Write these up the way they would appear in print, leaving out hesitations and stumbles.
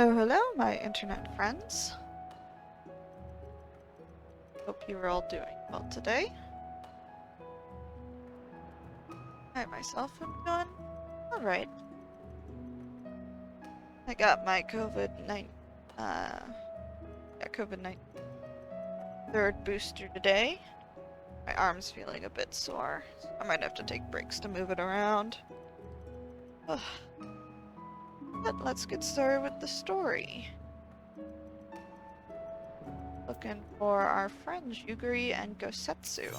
Oh, hello, my internet friends. Hope you are all doing well today. I myself am doing alright. I got my COVID-19 third booster today. My arm's feeling a bit sore. I might have to take breaks to move it around. Ugh. But let's get started with the story. Looking for our friends Yuguri and Gosetsu.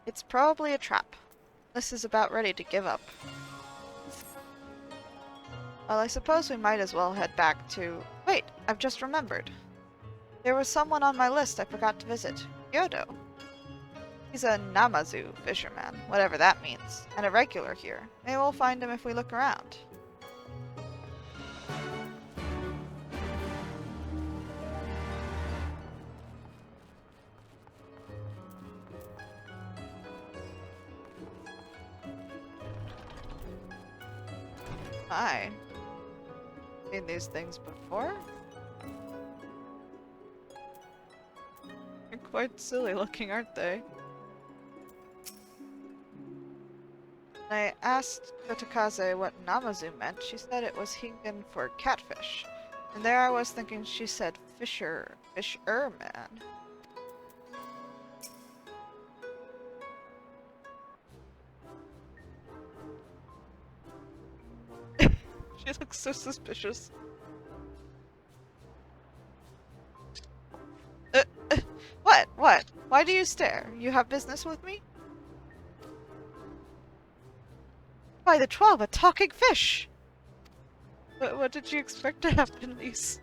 It's probably a trap. This is about ready to give up. Well, I suppose we might as well head back to... Wait, I've just remembered. There was someone on my list I forgot to visit. Yodo. He's a Namazu fisherman, whatever that means, and a regular here. Maybe we'll find him if we look around. Hi. Seen these things before? They're quite silly looking, aren't they? When I asked Kotakaze what Namazu meant, she said it was Hingan for catfish. And there I was thinking she said fisher man. She looks so suspicious. What? What? Why do you stare? You have business with me? By the 12, a talking fish! What did you expect to happen, Lise?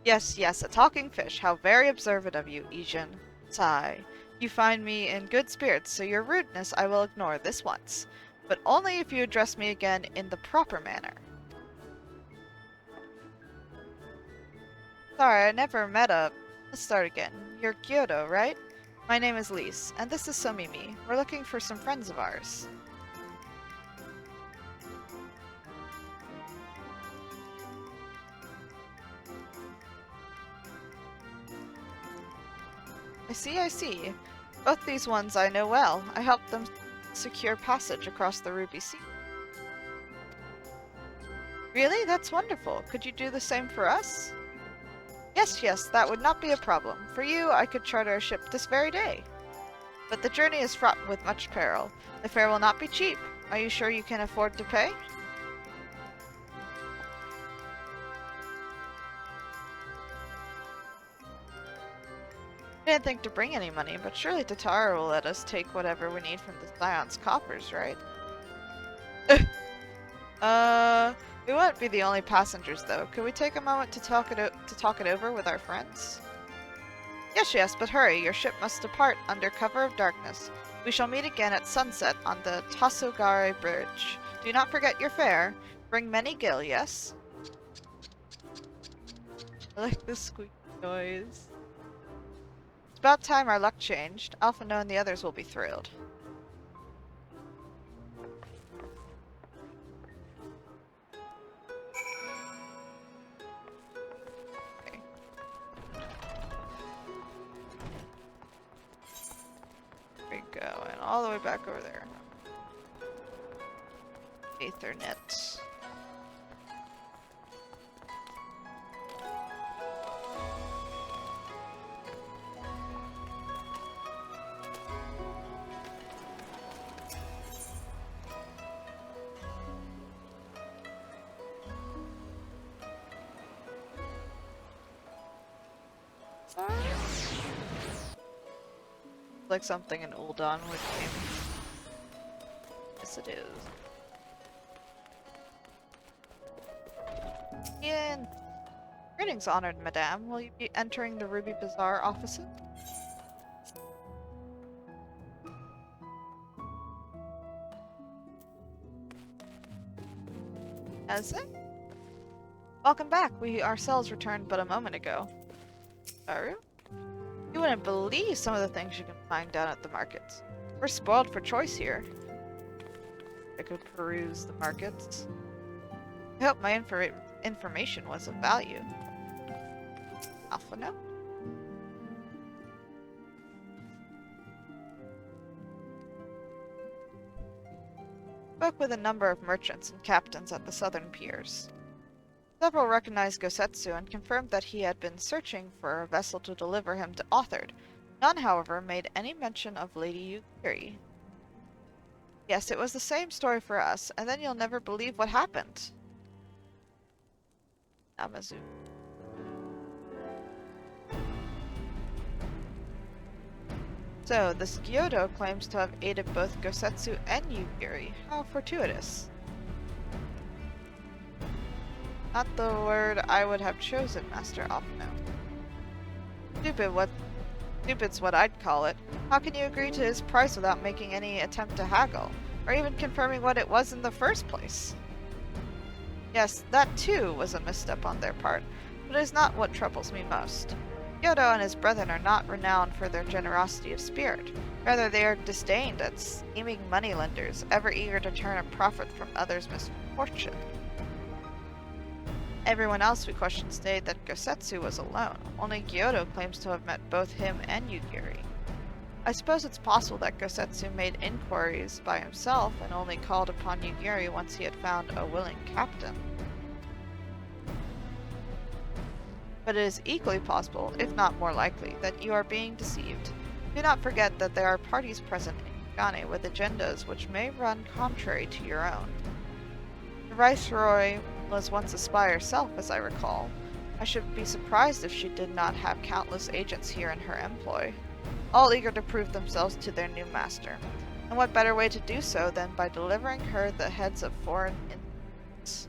Yes, yes, a talking fish. How very observant of you, Ijin. Sigh. You find me in good spirits, so your rudeness I will ignore this once. But only if you address me again in the proper manner. Sorry, I never met a... Let's start again. You're Kyoto, right? My name is Lise, and this is Somimi. We're looking for some friends of ours. I see. Both these ones I know well. I helped them secure passage across the Ruby Sea. Really? That's wonderful. Could you do the same for us? Yes, that would not be a problem. For you, I could charter a ship this very day. But the journey is fraught with much peril. The fare will not be cheap. Are you sure you can afford to pay? I didn't think to bring any money, but surely Tatara will let us take whatever we need from the Scion's coffers, right? We won't be the only passengers, though. Could we take a moment to talk it over with our friends? Yes, but hurry. Your ship must depart under cover of darkness. We shall meet again at sunset on the Tasogare Bridge. Do not forget your fare. Bring many gil, yes? I like this squeaky noise. It's about time our luck changed. Alphino and the others will be thrilled. Okay. There we go, and all the way back over there. Ethernet. Like something an Uldon would name. Yes, it is. Ian! Greetings, honored madame. Will you be entering the Ruby Bazaar offices? As it? Welcome back. We ourselves returned but a moment ago. Are you? You wouldn't believe some of the things you can find down at the markets. We're spoiled for choice here. I could peruse the markets. I hope my information was of value. Alpha no? Spoke with a number of merchants and captains at the southern piers. Several recognized Gosetsu and confirmed that he had been searching for a vessel to deliver him to Authored. None, however, made any mention of Lady Yukiri. Yes, it was the same story for us, and then you'll never believe what happened. Namazu. So, this Gyodo claims to have aided both Gosetsu and Yukiri. How fortuitous. Not the word I would have chosen, Master Opno. Stupid's what I'd call it. How can you agree to his price without making any attempt to haggle, or even confirming what it was in the first place? Yes, that too was a misstep on their part, but it is not what troubles me most. Kyoto and his brethren are not renowned for their generosity of spirit. Rather, they are disdained as scheming moneylenders, ever eager to turn a profit from others' misfortune. Everyone else we questioned stated that Gosetsu was alone. Only Kyoto claims to have met both him and Yukiri. I suppose it's possible that Gosetsu made inquiries by himself and only called upon Yukiri once he had found a willing captain. But it is equally possible, if not more likely, that you are being deceived. Do not forget that there are parties present in Yagane with agendas which may run contrary to your own. The Viceroy was once a spy herself, as I recall. I should be surprised if she did not have countless agents here in her employ, all eager to prove themselves to their new master. And what better way to do so than by delivering her the heads of foreign infants?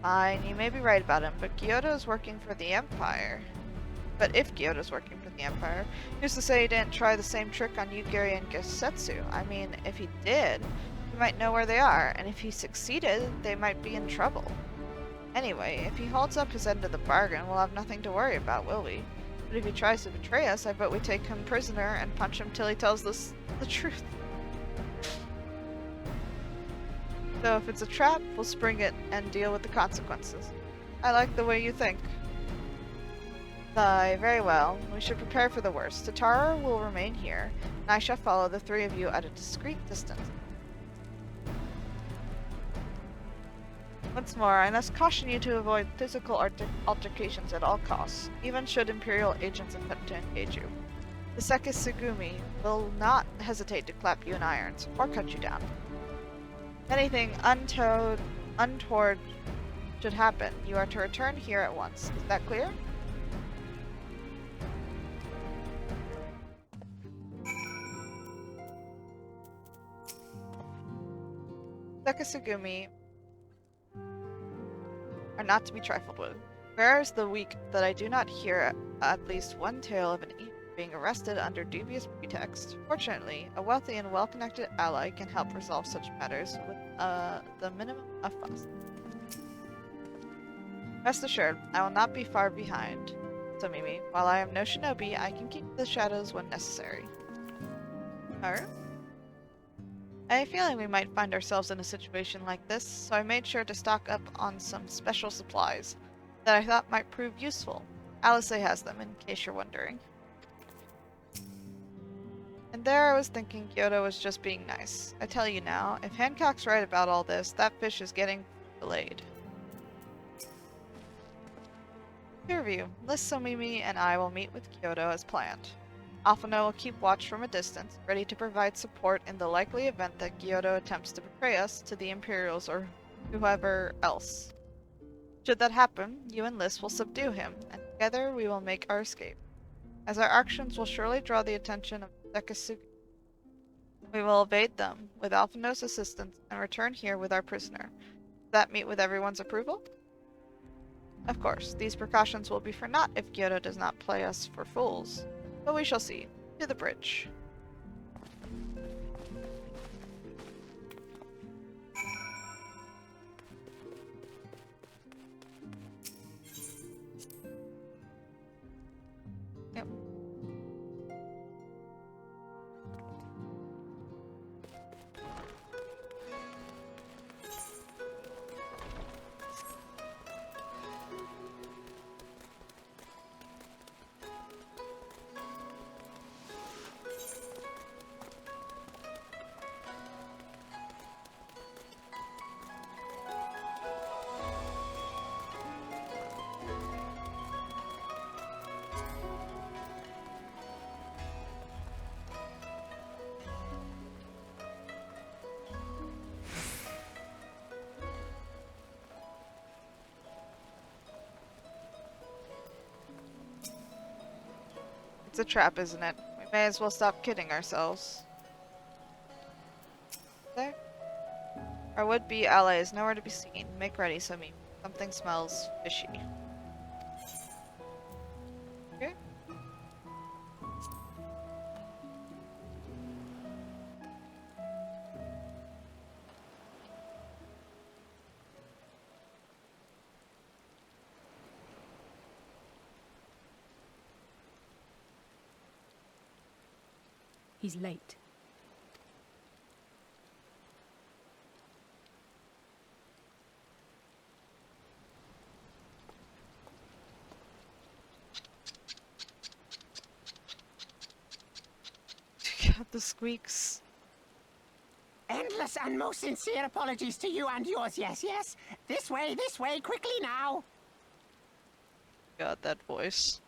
Fine, you may be right about him, but Kyoto is working for the Empire. But if Kyoto's working for the Empire, who's to say he didn't try the same trick on Yukiri and Gosetsu? I mean, if he did, we might know where they are, and if he succeeded, they might be in trouble. Anyway, if he holds up his end of the bargain, we'll have nothing to worry about, will we? But if he tries to betray us, I vote we take him prisoner and punch him till he tells us the truth. So if it's a trap, we'll spring it and deal with the consequences. I like the way you think. Aye, very well. We should prepare for the worst. Tataru will remain here, and I shall follow the three of you at a discreet distance. Once more, I must caution you to avoid physical altercations at all costs, even should Imperial agents attempt to engage you. The Sekisugumi will not hesitate to clap you in irons, or cut you down. If anything untoward should happen, you are to return here at once. Is that clear? Sekisugumi are not to be trifled with. Rare is the week that I do not hear at least one tale of an Eagle being arrested under dubious pretext. Fortunately, a wealthy and well-connected ally can help resolve such matters with the minimum of fuss. Rest assured, I will not be far behind, Somimi. While I am no shinobi, I can keep the shadows when necessary. Alright. I have a feeling we might find ourselves in a situation like this, so I made sure to stock up on some special supplies that I thought might prove useful. Alice has them, in case you're wondering. And there I was thinking Kyoto was just being nice. I tell you now, if Hancock's right about all this, that fish is getting delayed. To review, Liz, Somimi, and I will meet with Kyoto as planned. Alphino will keep watch from a distance, ready to provide support in the likely event that Kyoto attempts to betray us to the Imperials or whoever else. Should that happen, you and Liz will subdue him, and together we will make our escape. As our actions will surely draw the attention of Sekisugi, we will evade them with Alphino's assistance and return here with our prisoner. Does that meet with everyone's approval? Of course, these precautions will be for naught if Kyoto does not play us for fools. But we shall see. To the bridge. Yep. It's a trap, isn't it? We may as well stop kidding ourselves. There? Our would-be ally is nowhere to be seen. Make ready, Somimi. Something smells fishy. Okay. He's late. God, the squeaks. Endless and most sincere apologies to you and yours, yes, yes. This way, quickly now. God, that voice.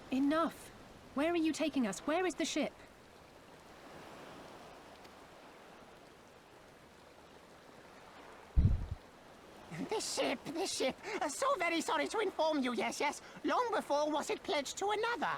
Enough! Where are you taking us? Where is the ship? This ship. So very sorry to inform you, yes, yes. Long before was it pledged to another.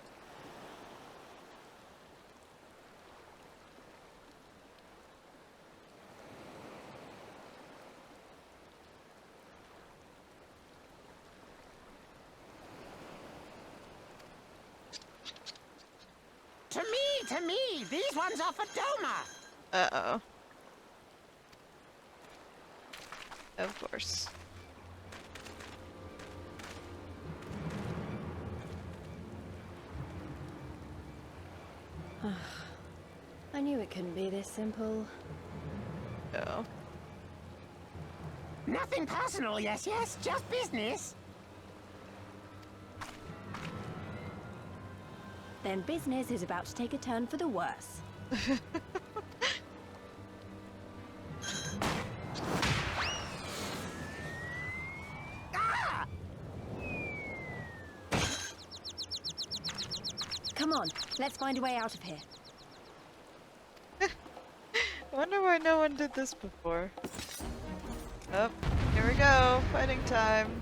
To me, these ones are for Doma. Uh-oh. Of course. I knew it couldn't be this simple. Oh. Nothing personal, yes, yes. Just business. Then business is about to take a turn for the worse. Ah! Come on, let's find a way out of here. I wonder why no one did this before. Oh, here we go. Fighting time.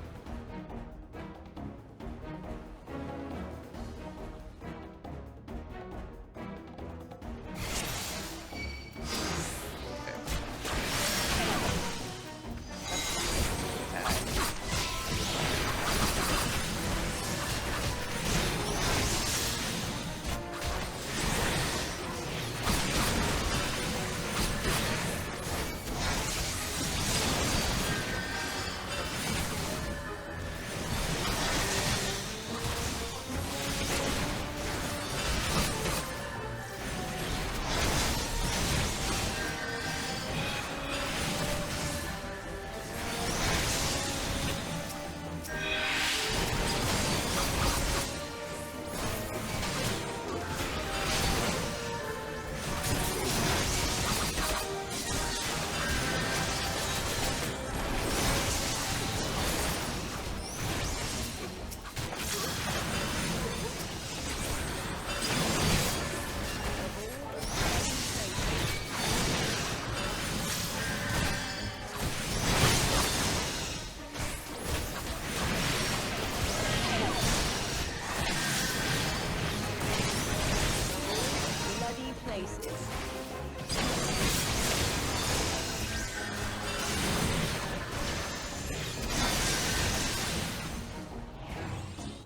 Bloody places.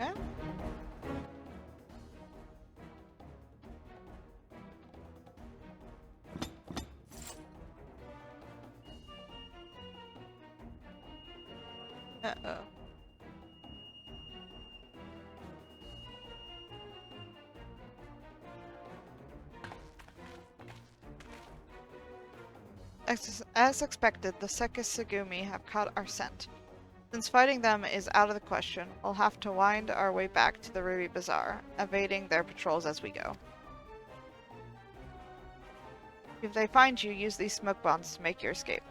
Okay. Uh-oh. As expected, the Sekisugumi have caught our scent. Since fighting them is out of the question, we'll have to wind our way back to the Ruby Bazaar, evading their patrols as we go. If they find you, use these smoke bombs to make your escape.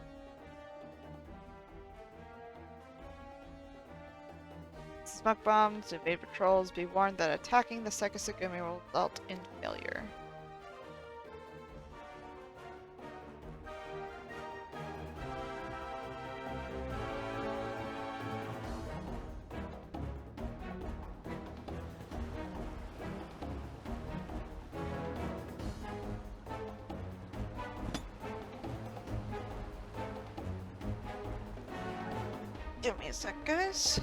Smoke bombs, evade patrols, be warned that attacking the Sekisagumi will result in failure. Give me a sec, guys.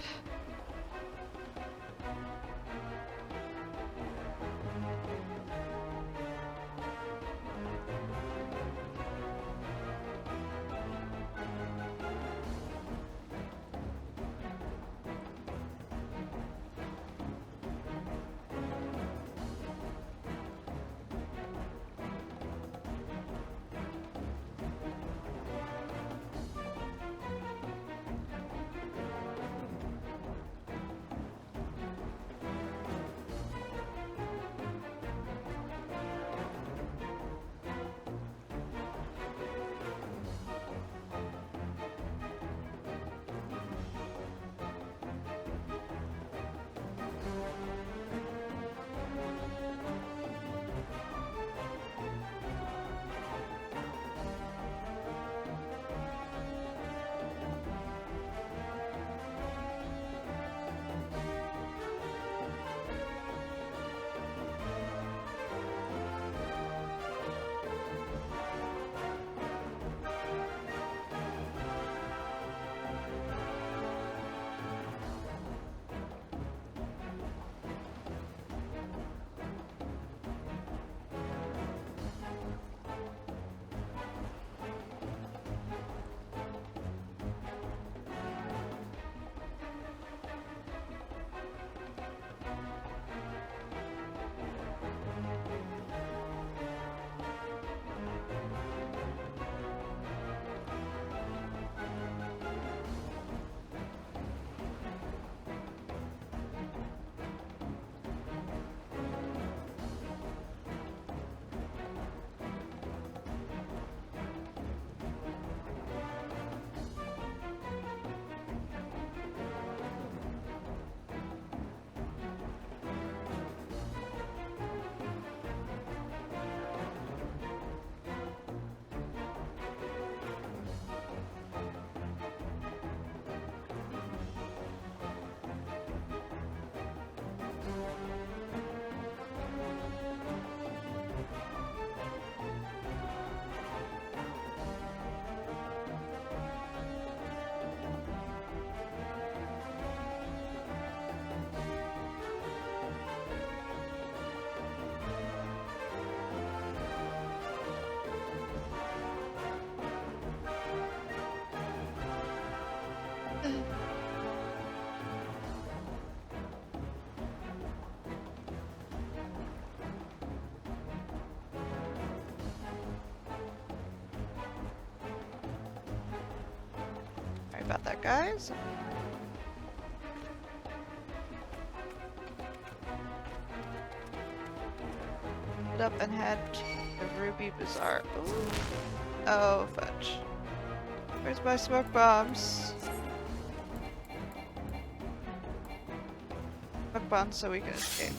Sorry about that, guys. Get up and head to the Ruby Bazaar. Ooh. Oh, fudge. Where's my smoke bombs? Smoke bombs so we can escape.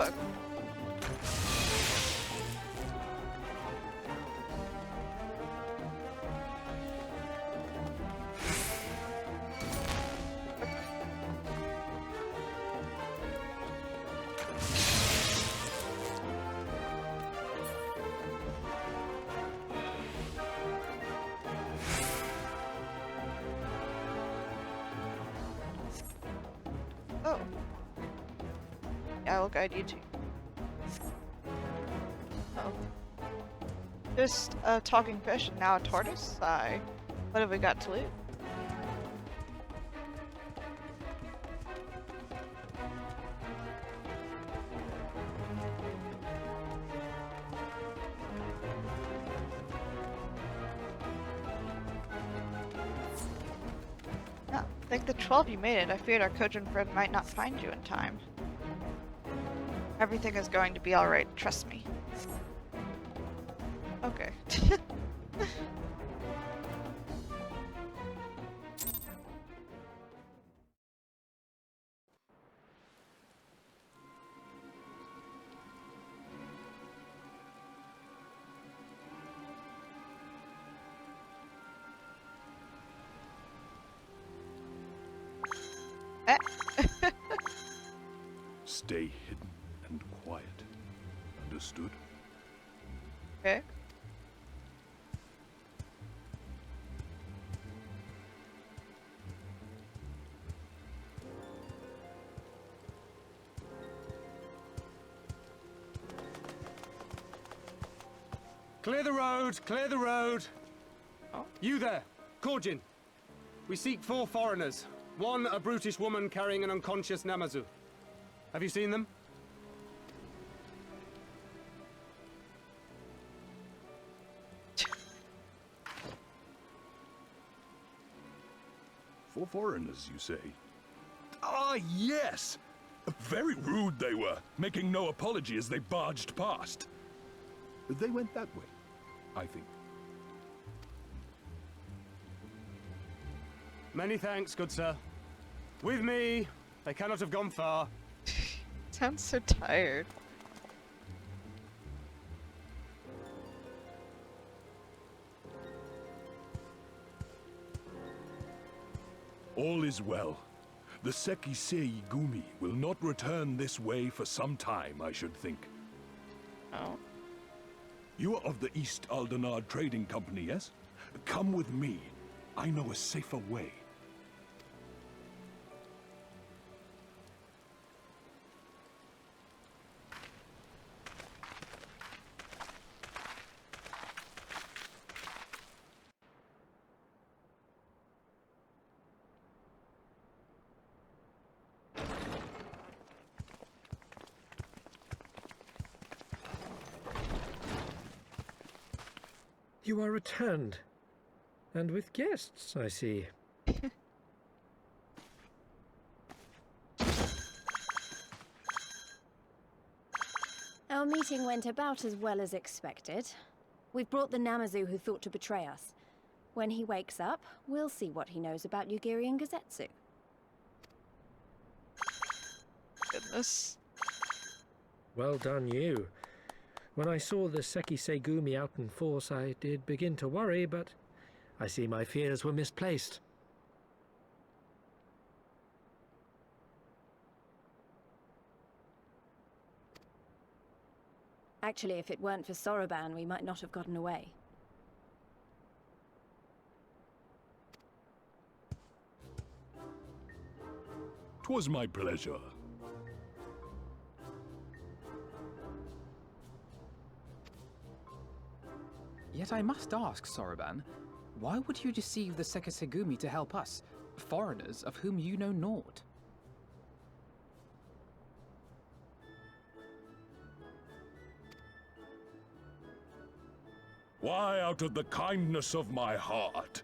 fuck? Oh. I will guide you to. Oh. Just a talking fish and now a tortoise? What have we got to loot? No, thank the 12 you made it. I feared our Kojin friend might not find you in time. Everything is going to be alright, trust me. Okay. Stay hidden and quiet. Understood? Okay. Clear the road! Clear the road! Oh. You there, Korjin. We seek 4 foreigners. One, a brutish woman carrying an unconscious Namazu. Have you seen them? For foreigners, you say? Ah, yes! Very rude they were, making no apology as they barged past. They went that way, I think. Many thanks, good sir. With me, they cannot have gone far. Sounds so tired. All is well. The Sekisei Gumi will not return this way for some time, I should think. Oh. You are of the East Aldenard Trading Company, yes? Come with me. I know a safer way. You are returned. And with guests, I see. Our meeting went about as well as expected. We've brought the Namazu who thought to betray us. When he wakes up, we'll see what he knows about Yugiri and Gazetsu. Goodness. Well done, you. When I saw the Seki Segumi out in force, I did begin to worry, but I see my fears were misplaced. Actually, if it weren't for Soroban, we might not have gotten away. 'Twas my pleasure. Yet I must ask, Soroban, why would you deceive the Sekisegumi to help us, foreigners of whom you know naught? Why, out of the kindness of my heart,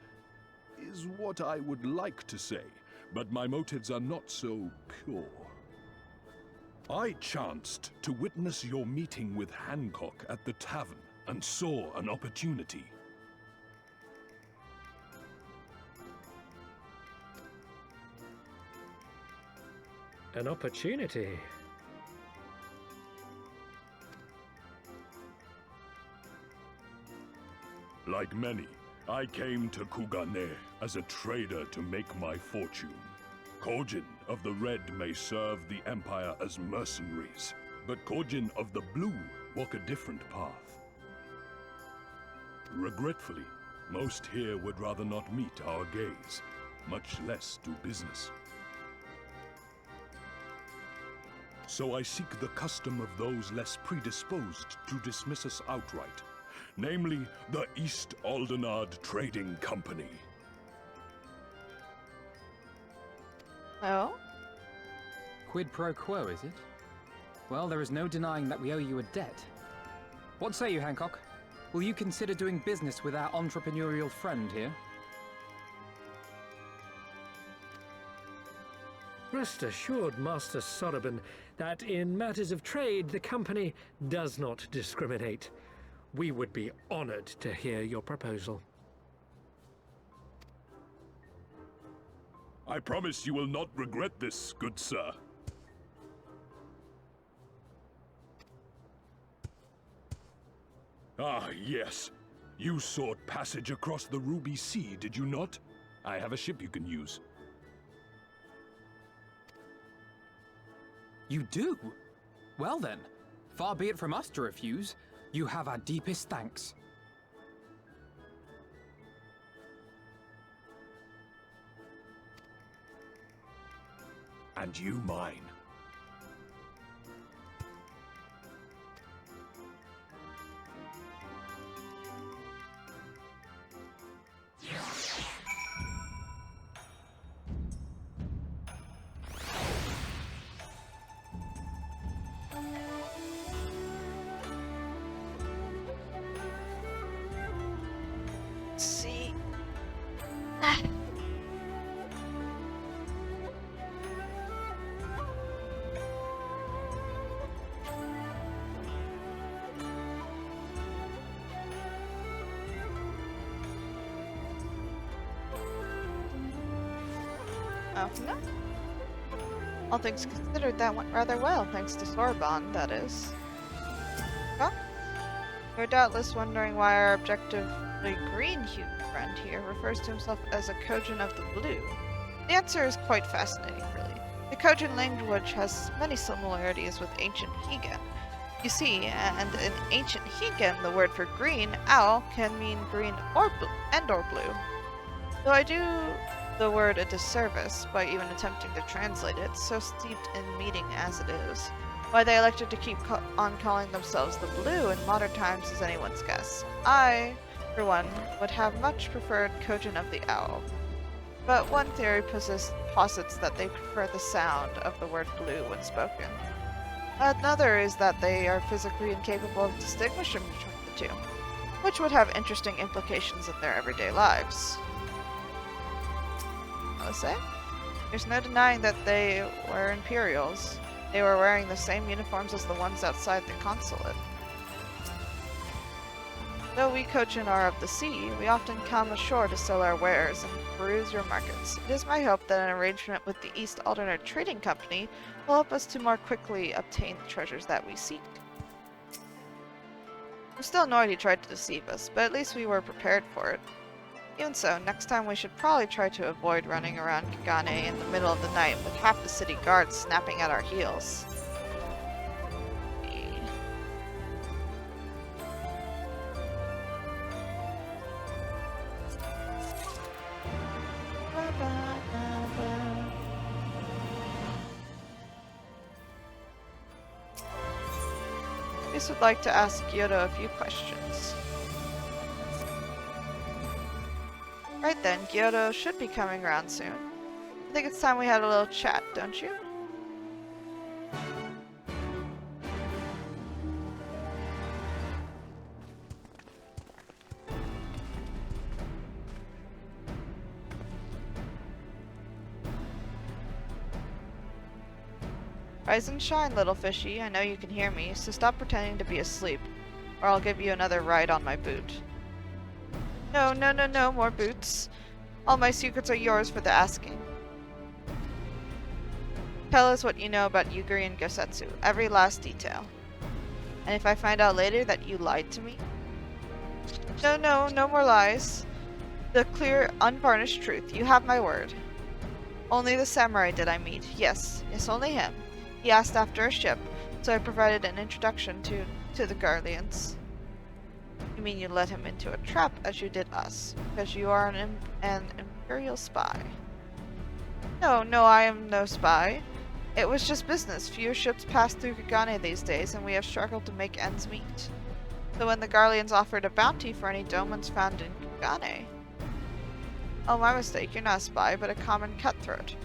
is what I would like to say, but my motives are not so pure. I chanced to witness your meeting with Hancock at the tavern, and saw an opportunity. An opportunity? Like many, I came to Kugane as a trader to make my fortune. Kojin of the Red may serve the Empire as mercenaries, but Kojin of the Blue walk a different path. Regretfully, most here would rather not meet our gaze, much less do business. So I seek the custom of those less predisposed to dismiss us outright, namely the East Aldenard Trading Company. Oh? Quid pro quo, is it? Well, there is no denying that we owe you a debt. What say you, Hancock? Will you consider doing business with our entrepreneurial friend here? Rest assured, Master Soroban, that in matters of trade, the company does not discriminate. We would be honored to hear your proposal. I promise you will not regret this, good sir. Ah, yes. You sought passage across the Ruby Sea, did you not? I have a ship you can use. You do? Well then, far be it from us to refuse. You have our deepest thanks. And you mine. Let's see. Oh, no. All things considered, that went rather well, thanks to Sorbonne, that is. Huh? You're doubtless wondering why our objectively green-hued friend here refers to himself as a Kojin of the Blue. The answer is quite fascinating, really. The Kojin language has many similarities with ancient Hegan. You see, and in ancient Hegan, the word for green, owl, can mean green or blue. Though I do the word a disservice by even attempting to translate it, so steeped in meaning as it is. Why they elected to keep on calling themselves the Blue in modern times is anyone's guess. I, for one, would have much preferred Kojin of the Owl. But one theory posits that they prefer the sound of the word blue when spoken. Another is that they are physically incapable of distinguishing between the two, which would have interesting implications in their everyday lives. I'll say, there's no denying that they were Imperials. They were wearing the same uniforms as the ones outside the consulate. Though we Kojin are of the sea, we often come ashore to sell our wares and peruse your markets. It is my hope that an arrangement with the East Aldenard Trading Company will help us to more quickly obtain the treasures that we seek. I'm still annoyed he tried to deceive us, but at least we were prepared for it. Even so, next time we should probably try to avoid running around Kagane in the middle of the night with half the city guards snapping at our heels. I would like to ask Kyoto a few questions. Right then, Kyoto should be coming around soon. I think it's time we had a little chat, don't you? Rise and shine, little fishy. I know you can hear me, so stop pretending to be asleep, or I'll give you another ride on my boot. No, no, no, no more boots. All my secrets are yours for the asking. Tell us what you know about Yugiri and Gosetsu, every last detail. And if I find out later that you lied to me, No, no, no more lies. The clear, unvarnished truth. You have my word. Only the samurai did I meet. Yes, yes, only him. He asked after a ship, so I provided an introduction to the Guardians. You mean you led him into a trap as you did us, because you are an Imperial spy? No, no, I am no spy. It was just business. Fewer ships pass through Kagane these days, and we have struggled to make ends meet. So when the Guardians offered a bounty for any domans found in Kagane... Oh, my mistake. You're not a spy, but a common cutthroat.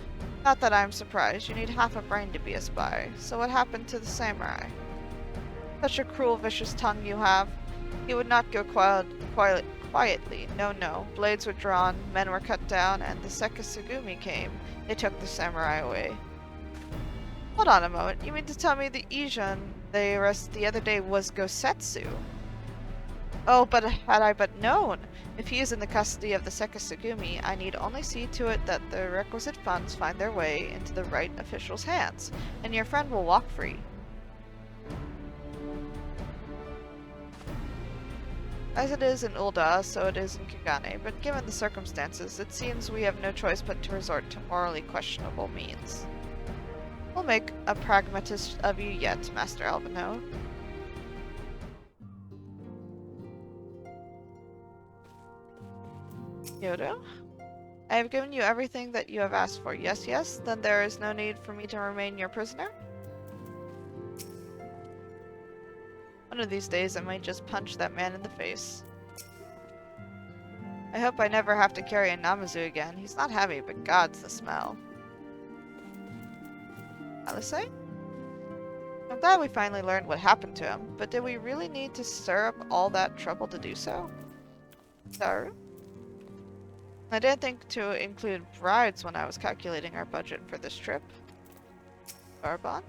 Not that I'm surprised. You need half a brain to be a spy. So what happened to the samurai? Such a cruel, vicious tongue you have. He would not go quietly. No, no. Blades were drawn, men were cut down, and the Sekisugumi came. They took the samurai away. Hold on a moment. You mean to tell me the Ijon they arrested the other day was Gosetsu? Oh, but had I but known! If he is in the custody of the Sekisugumi, I need only see to it that the requisite funds find their way into the right official's hands, and your friend will walk free. As it is in Ul'dah, so it is in Kagane, but given the circumstances, it seems we have no choice but to resort to morally questionable means. We'll make a pragmatist of you yet, Master Alvino. Kyoto? I have given you everything that you have asked for. Yes, yes? Then there is no need for me to remain your prisoner? One of these days I might just punch that man in the face. I hope I never have to carry a Namazu again. He's not heavy, but God's the smell. Alice? I'm glad we finally learned what happened to him, but did we really need to stir up all that trouble to do so? Saru? I didn't think to include brides when I was calculating our budget for this trip. Arbon?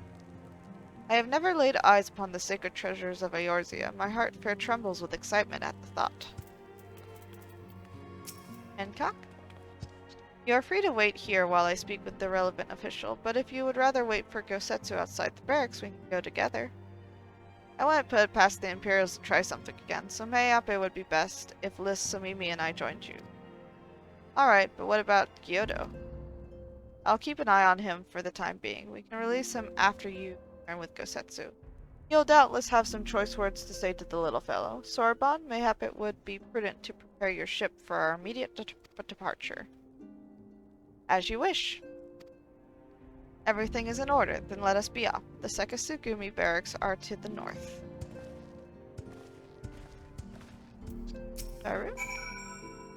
I have never laid eyes upon the sacred treasures of Eorzea. My heart fair trembles with excitement at the thought. Hancock? You are free to wait here while I speak with the relevant official, but if you would rather wait for Gosetsu outside the barracks, we can go together. I wouldn't put it past the Imperials to try something again, so mayhap it would be best if Liz, Somimi, and I joined you. Alright, but what about Kyoto? I'll keep an eye on him for the time being. We can release him after you return with Gosetsu. You'll doubtless have some choice words to say to the little fellow. Sorbonne, mayhap it would be prudent to prepare your ship for our immediate departure. As you wish. Everything is in order, then let us be off. The Sekisugumi barracks are to the north. Saru?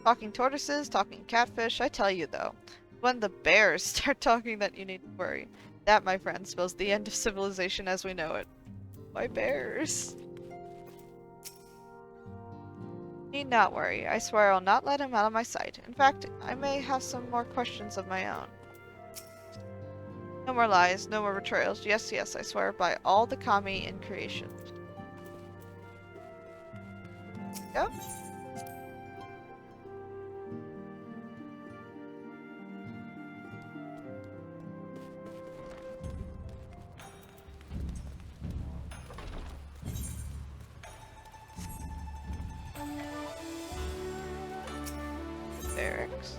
Talking tortoises, talking catfish, I tell you though. When the bears start talking that you need to worry. That, my friend, spells the end of civilization as we know it. Why bears? Need not worry. I swear I'll not let him out of my sight. In fact, I may have some more questions of my own. No more lies, no more betrayals. Yes, yes, I swear by all the kami in creation. Go. Barracks.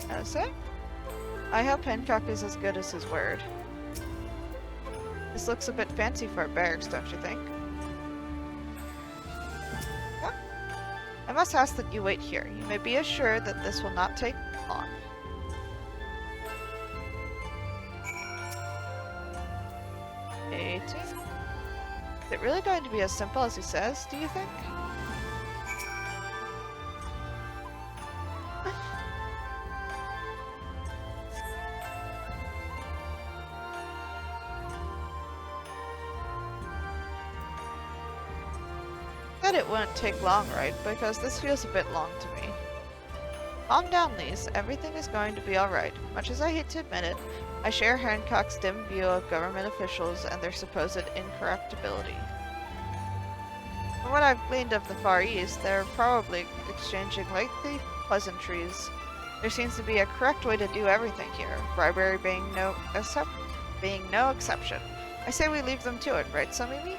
That's it? I hope Hancock is as good as his word. This looks a bit fancy for a barracks, don't you think? Yeah. I must ask that you wait here. You may be assured that this will not take long. Is it really going to be as simple as he says, do you think? It won't take long, right? Because this feels a bit long to me. Calm down, Lise. Everything is going to be alright. Much as I hate to admit it, I share Hancock's dim view of government officials and their supposed incorruptibility. From what I've gleaned of the Far East, they're probably exchanging lengthy pleasantries. There seems to be a correct way to do everything here, bribery being no exception. I say we leave them to it, right, Somimi?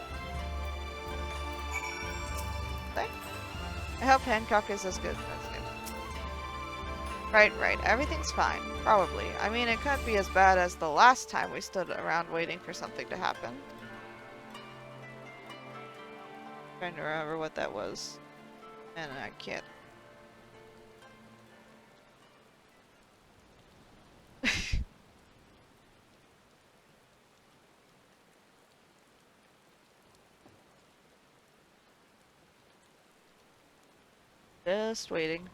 I hope Hancock is as good as him. Right. Everything's fine. Probably. I mean, it couldn't be as bad as the last time we stood around waiting for something to happen. Trying to remember what that was. And I can't. Just waiting.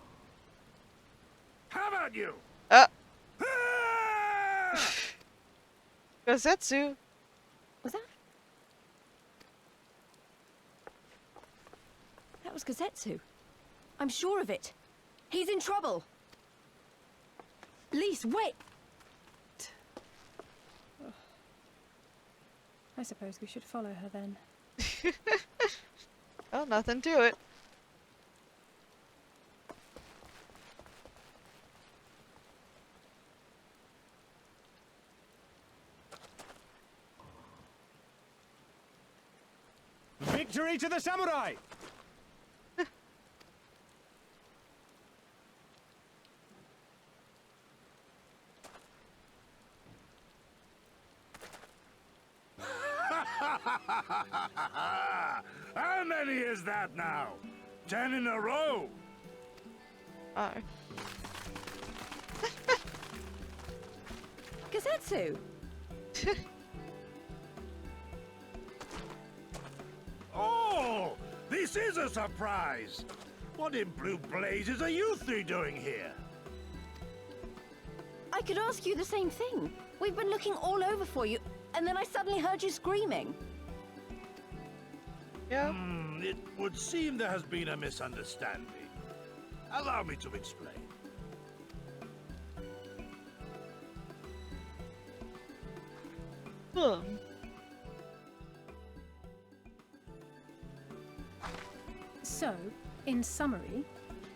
How about you? Gozetsu! Was that? That was Gazetsu. I'm sure of it. He's in trouble. Lise, wait! I suppose we should follow her then. Well, nothing to it. Victory to the samurai! How many is that now? 10 in a row? Oh. Gazetsu! Oh, this is a surprise. What in blue blazes are you three doing here? I could ask you the same thing. We've been looking all over for you, and then I suddenly heard you screaming. Yeah. It would seem there has been a misunderstanding. Allow me to explain. So, in summary,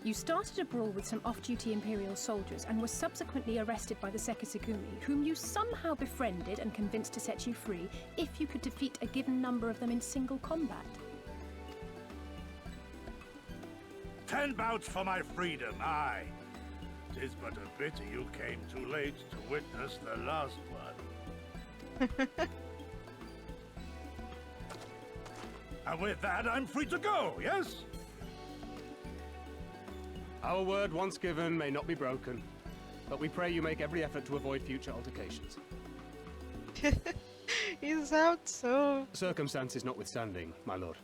you started a brawl with some off-duty Imperial soldiers and were subsequently arrested by the Sekisugumi, whom you somehow befriended and convinced to set you free if you could defeat a given number of them in single combat. 10 bouts for my freedom, aye. 'Tis but a pity you came too late to witness the last one. And with that, I'm free to go, yes? Our word once given may not be broken, but we pray you make every effort to avoid future altercations. You sound so... Circumstances notwithstanding, my lord,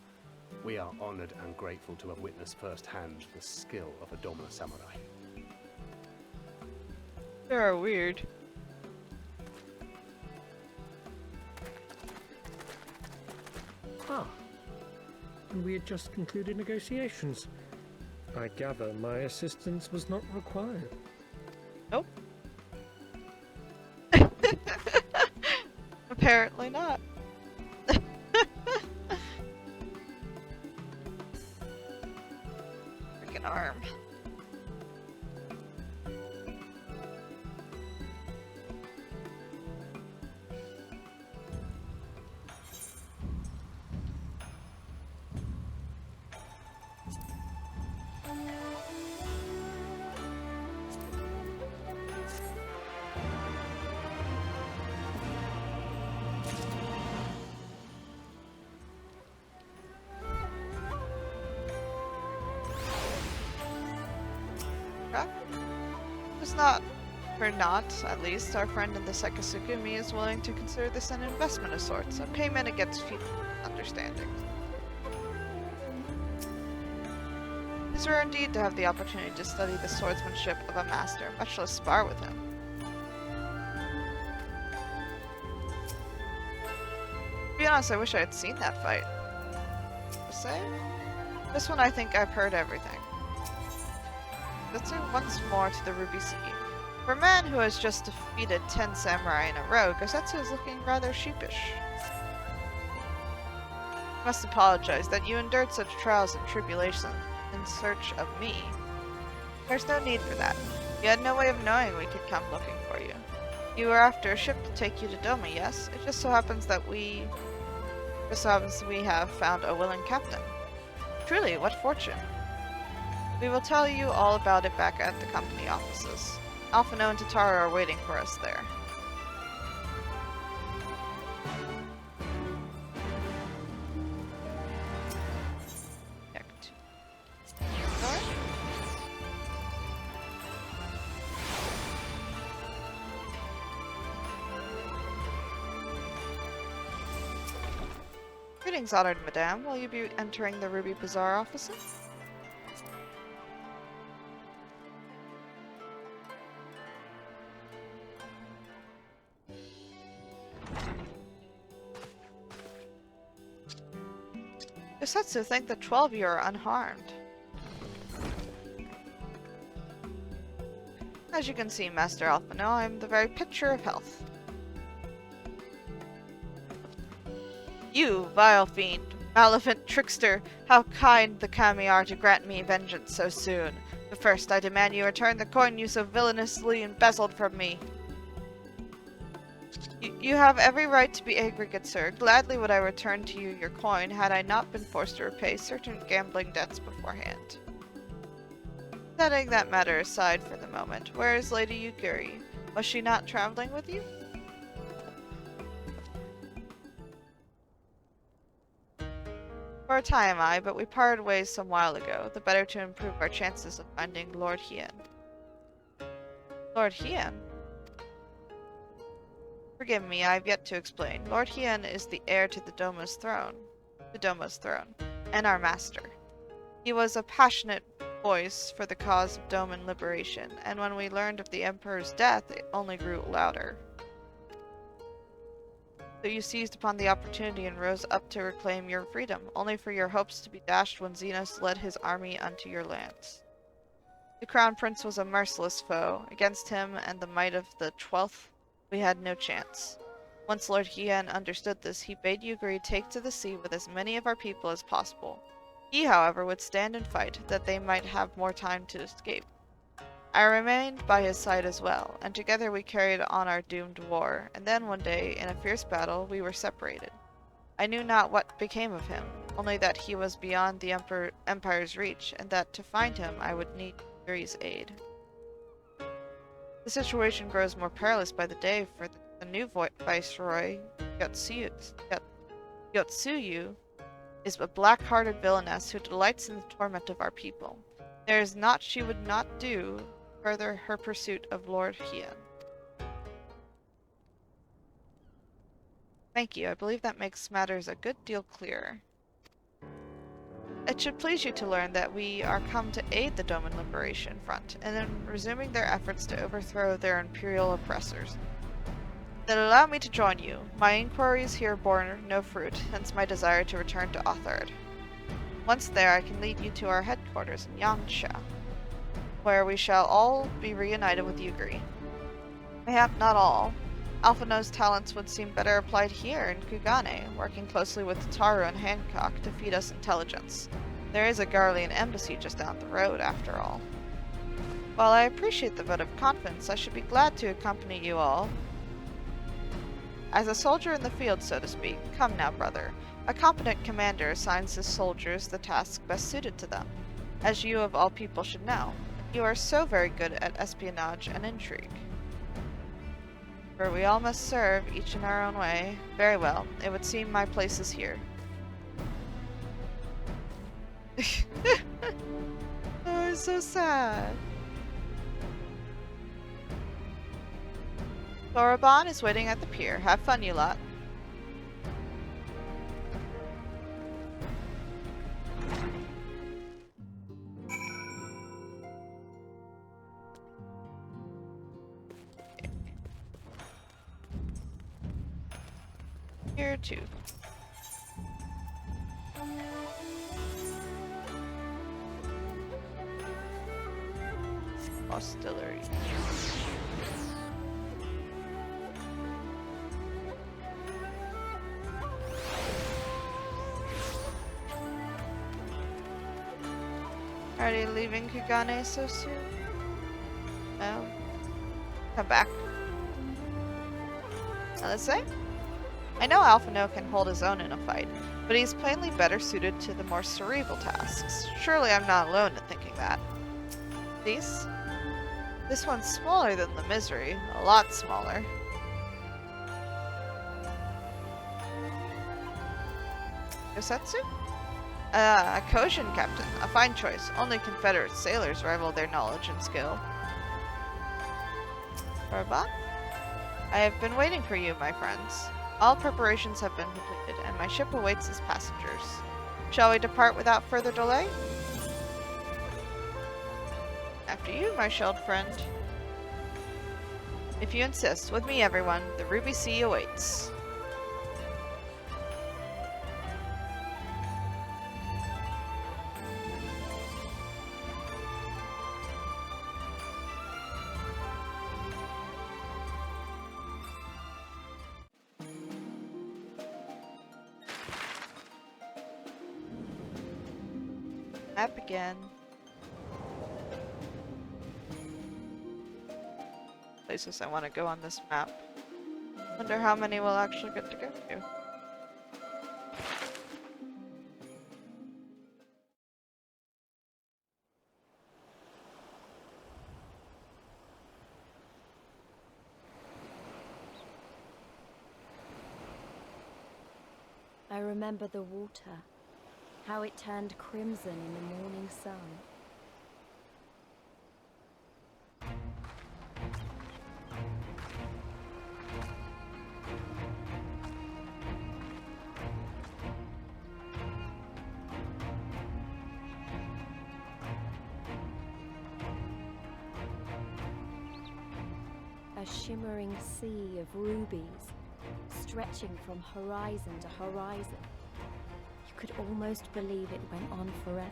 we are honored and grateful to have witnessed firsthand the skill of a Domina samurai. They're weird. Ah. And we had just concluded negotiations. I gather my assistance was not required. Nope. Apparently not. Freaking arm. It's not, or not, at least, our friend in the Sekisugumi is willing to consider this an investment of sorts, a payment against future understanding. It is rare indeed to have the opportunity to study the swordsmanship of a master, much less spar with him. To be honest, I wish I had seen that fight. Just saying? This one I think I've heard everything. Let's move once more to the Ruby Sea. For a man who has just defeated 10 samurai in a row, Gosetsu is looking rather sheepish. must apologize that you endured such trials and tribulations in search of me. There's no need for that. You had no way of knowing we could come looking for you. You were after a ship to take you to Doma, yes? It just so happens that we have found a willing captain. Truly, what fortune. We will tell you all about it back at the company offices. Alphino and Tataru are waiting for us there. Greetings, honored madame. Will you be entering the Ruby Bazaar offices? Yosetsu, thank the 12 you are unharmed. As you can see, Master Alphino, I am the very picture of health. You, vile fiend, malevolent trickster, how kind the kami are to grant me vengeance so soon. But first, I demand you return the coin you so villainously embezzled from me. You have every right to be angry, good sir. Gladly would I return to you your coin had I not been forced to repay certain gambling debts beforehand. Setting that matter aside for the moment, where is Lady Yugiri? Was she not traveling with you? For a time, but we parted ways some while ago, the better to improve our chances of finding Lord Hien. Lord Hien? Forgive me, I have yet to explain. Lord Hien is the heir to Doma's throne, and our master. He was a passionate voice for the cause of Doman liberation, and when we learned of the Emperor's death, it only grew louder. So you seized upon the opportunity and rose up to reclaim your freedom, only for your hopes to be dashed when Zenos led his army unto your lands. The Crown Prince was a merciless foe. Against him and the might of the 12th, we had no chance. Once Lord Hien understood this, he bade Yugiri take to the sea with as many of our people as possible. He, however, would stand and fight, that they might have more time to escape. I remained by his side as well, and together we carried on our doomed war, and then one day, in a fierce battle, we were separated. I knew not what became of him, only that he was beyond the Empire's reach, and that to find him I would need Yuri's aid. The situation grows more perilous by the day, for the new Viceroy, Yotsuyu, is a black-hearted villainess who delights in the torment of our people. There is naught she would not do further her pursuit of Lord Hien. Thank you. I believe that makes matters a good deal clearer. It should please you to learn that we are come to aid the Doman Liberation Front, and in resuming their efforts to overthrow their imperial oppressors. Then allow me to join you. My inquiries here bore no fruit, hence my desire to return to Othard. Once there, I can lead you to our headquarters in Yangsha, where we shall all be reunited with Yugiri. Mayhap not all. Alphino's talents would seem better applied here in Kugane, working closely with Tataru and Hancock to feed us intelligence. There is a Garlean embassy just down the road, after all. While I appreciate the vote of confidence, I should be glad to accompany you all. As a soldier in the field, so to speak. Come now, brother. A competent commander assigns his soldiers the task best suited to them, as you of all people should know. You are so very good at espionage and intrigue. For we all must serve, each in our own way. Very well, it would seem my place is here. Oh, it's so sad. Thoraban is waiting at the pier. Have fun, you lot. Here too. Hostillery. Already leaving Kagane so soon? No. Come back. Now let's say? I know Alphino can hold his own in a fight, but he's plainly better suited to the more cerebral tasks. Surely I'm not alone in thinking that. These? This one's smaller than the Misery. A lot smaller. Yosetsu? A Koshin captain. A fine choice. Only Confederate sailors rival their knowledge and skill. Robot? I have been waiting for you, my friends. All preparations have been completed, and my ship awaits its passengers. Shall we depart without further delay? After you, my shelled friend. If you insist, with me everyone, the Ruby Sea awaits. Map again. Places I want to go on this map. Wonder how many we'll actually get to go to. I remember the water. How it turned crimson in the morning sun. A shimmering sea of rubies, stretching from horizon to horizon. You could almost believe it went on forever.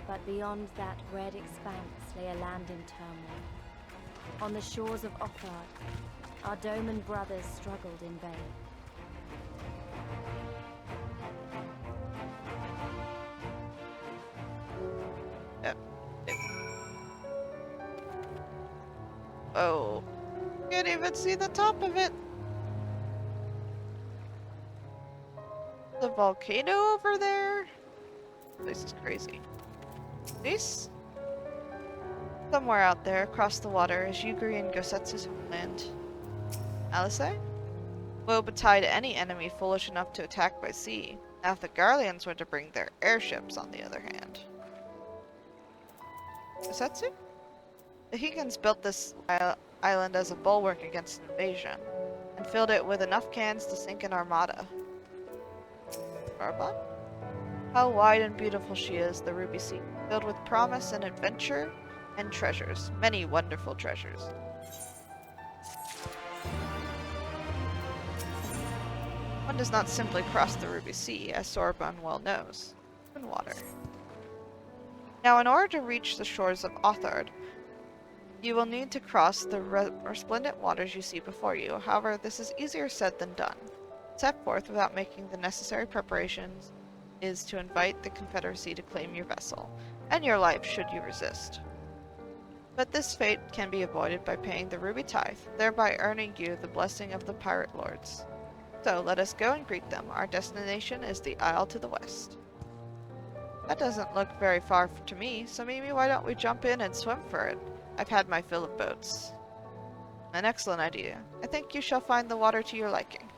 But beyond that red expanse lay a land in turmoil. On the shores of Othard, our Doman brothers struggled in vain. Oh, can't even see the top of it. The volcano over there? This is crazy. This? Somewhere out there, across the water, is Yugiri and Gosetsu's homeland. Alice? Woe betide any enemy foolish enough to attack by sea. Now if the Garleans were to bring their airships, on the other hand. Gosetsu? The Hegans built this island as a bulwark against an invasion, and filled it with enough cans to sink an armada. Arbon? How wide and beautiful she is, the Ruby Sea, filled with promise and adventure and treasures, many wonderful treasures. One does not simply cross the Ruby Sea, as Sorbonne well knows. In water. Now, in order to reach the shores of Othard, you will need to cross the resplendent waters you see before you. However, this is easier said than done. Set forth without making the necessary preparations is to invite the Confederacy to claim your vessel, and your life should you resist. But this fate can be avoided by paying the Ruby Tithe, thereby earning you the blessing of the Pirate Lords. So, let us go and greet them. Our destination is the Isle to the west. That doesn't look very far to me, so maybe why don't we jump in and swim for it? I've had my fill of boats. An excellent idea. I think you shall find the water to your liking.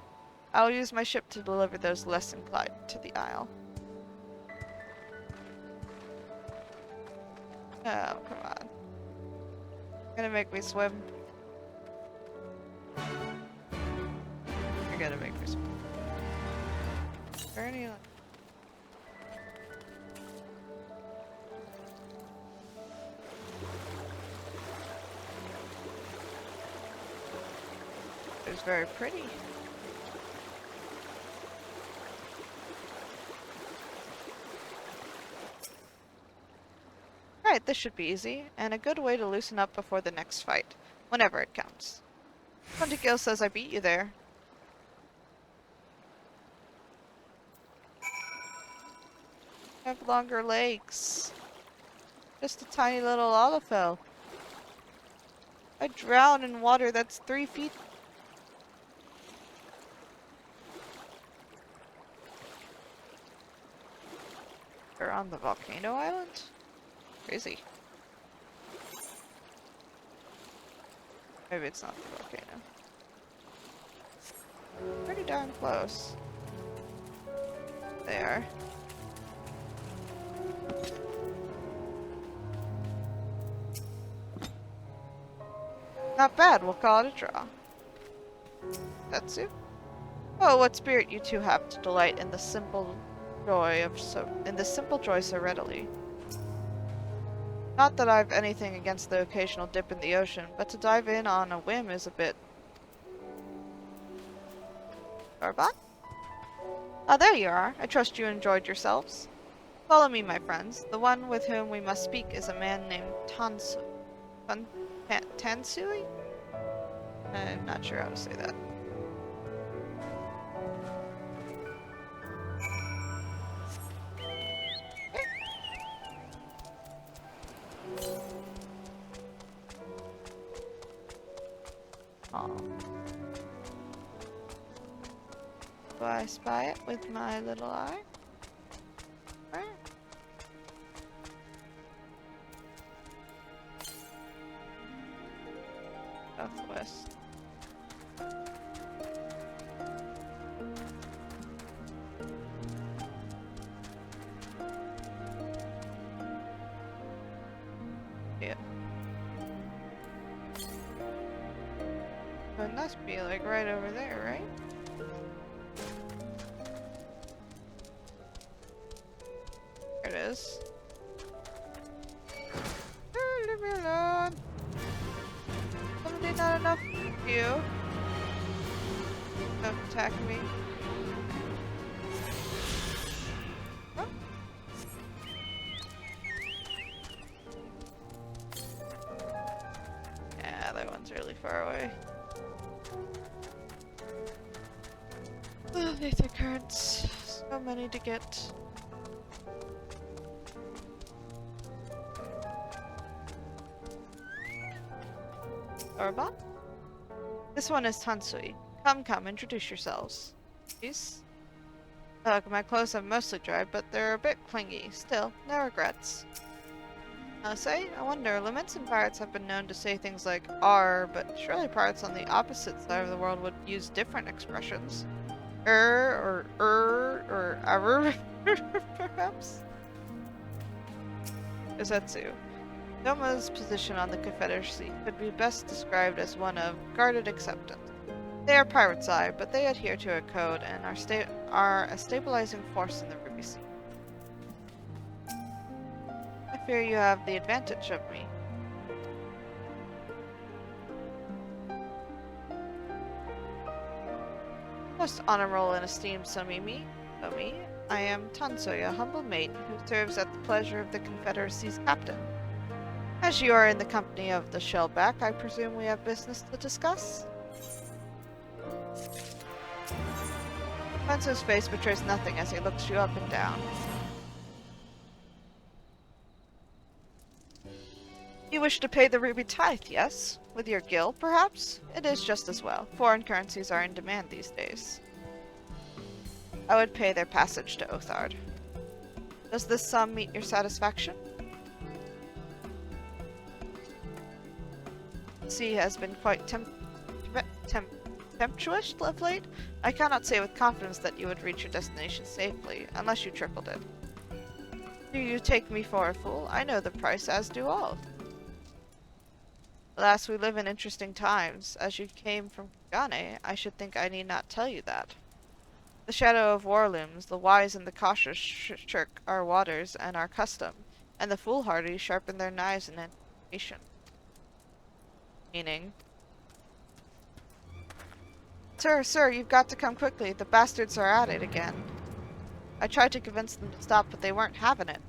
I will use my ship to deliver those less inclined to the Isle. Oh, come on. You're gonna make me swim. You're gonna make me swim. Is there any... It's very pretty. Alright, this should be easy, and a good way to loosen up before the next fight, whenever it comes. 20 Gil says I beat you there. have longer legs. Just a tiny little Olafel. I drown in water that's 3 feet. We're on the volcano island? Crazy. Maybe it's not the volcano. Pretty darn close. They are. Not bad, we'll call it a draw. Tetsu? Oh, what spirit you two have to delight in the simple joy so readily. Not that I've anything against the occasional dip in the ocean, but to dive in on a whim is a bit... Arbot? Ah, there you are. I trust you enjoyed yourselves. Follow me, my friends. The one with whom we must speak is a man named Tansui? I'm not sure how to say that. Oh. Do I spy it with my little eye? Where? Southwest. Yeah. It must be like right over there, right? There it is. Oh, leave me alone. Somebody not enough of you. Don't attack me. Oh. Yeah, that one's really far away. Ether currents. So many to get. Orba? This one is Tansui. Come, introduce yourselves. Please? Ugh, my clothes have mostly dried, but they're a bit clingy. Still, no regrets. I wonder, Lamentin pirates have been known to say things like "R," but surely pirates on the opposite side of the world would use different expressions. Or "arr," perhaps? Usetsu. Doma's position on the Confederacy could be best described as one of guarded acceptance. They are pirate's eye, but they adhere to a code and are a stabilizing force in the Ruby Sea. I fear you have the advantage of me. Most honorable and esteemed Somimi, I am Tansui, a humble maiden who serves at the pleasure of the Confederacy's captain. As you are in the company of the Shellback, I presume we have business to discuss? Manso's face betrays nothing as he looks you up and down. You wish to pay the ruby tithe, yes? With your guild, perhaps? It is just as well. Foreign currencies are in demand these days. I would pay their passage to Othard. Does this sum meet your satisfaction? The sea has been quite tempestuous of late. I cannot say with confidence that you would reach your destination safely, unless you tripled it. Do you take me for a fool? I know the price, as do all. Alas, we live in interesting times. As you came from Kagane, I should think I need not tell you that. The shadow of war looms, the wise and the cautious shirk our waters and our custom, and the foolhardy sharpen their knives in anticipation. Meaning... Sir, you've got to come quickly. The bastards are at it again. I tried to convince them to stop, but they weren't having it.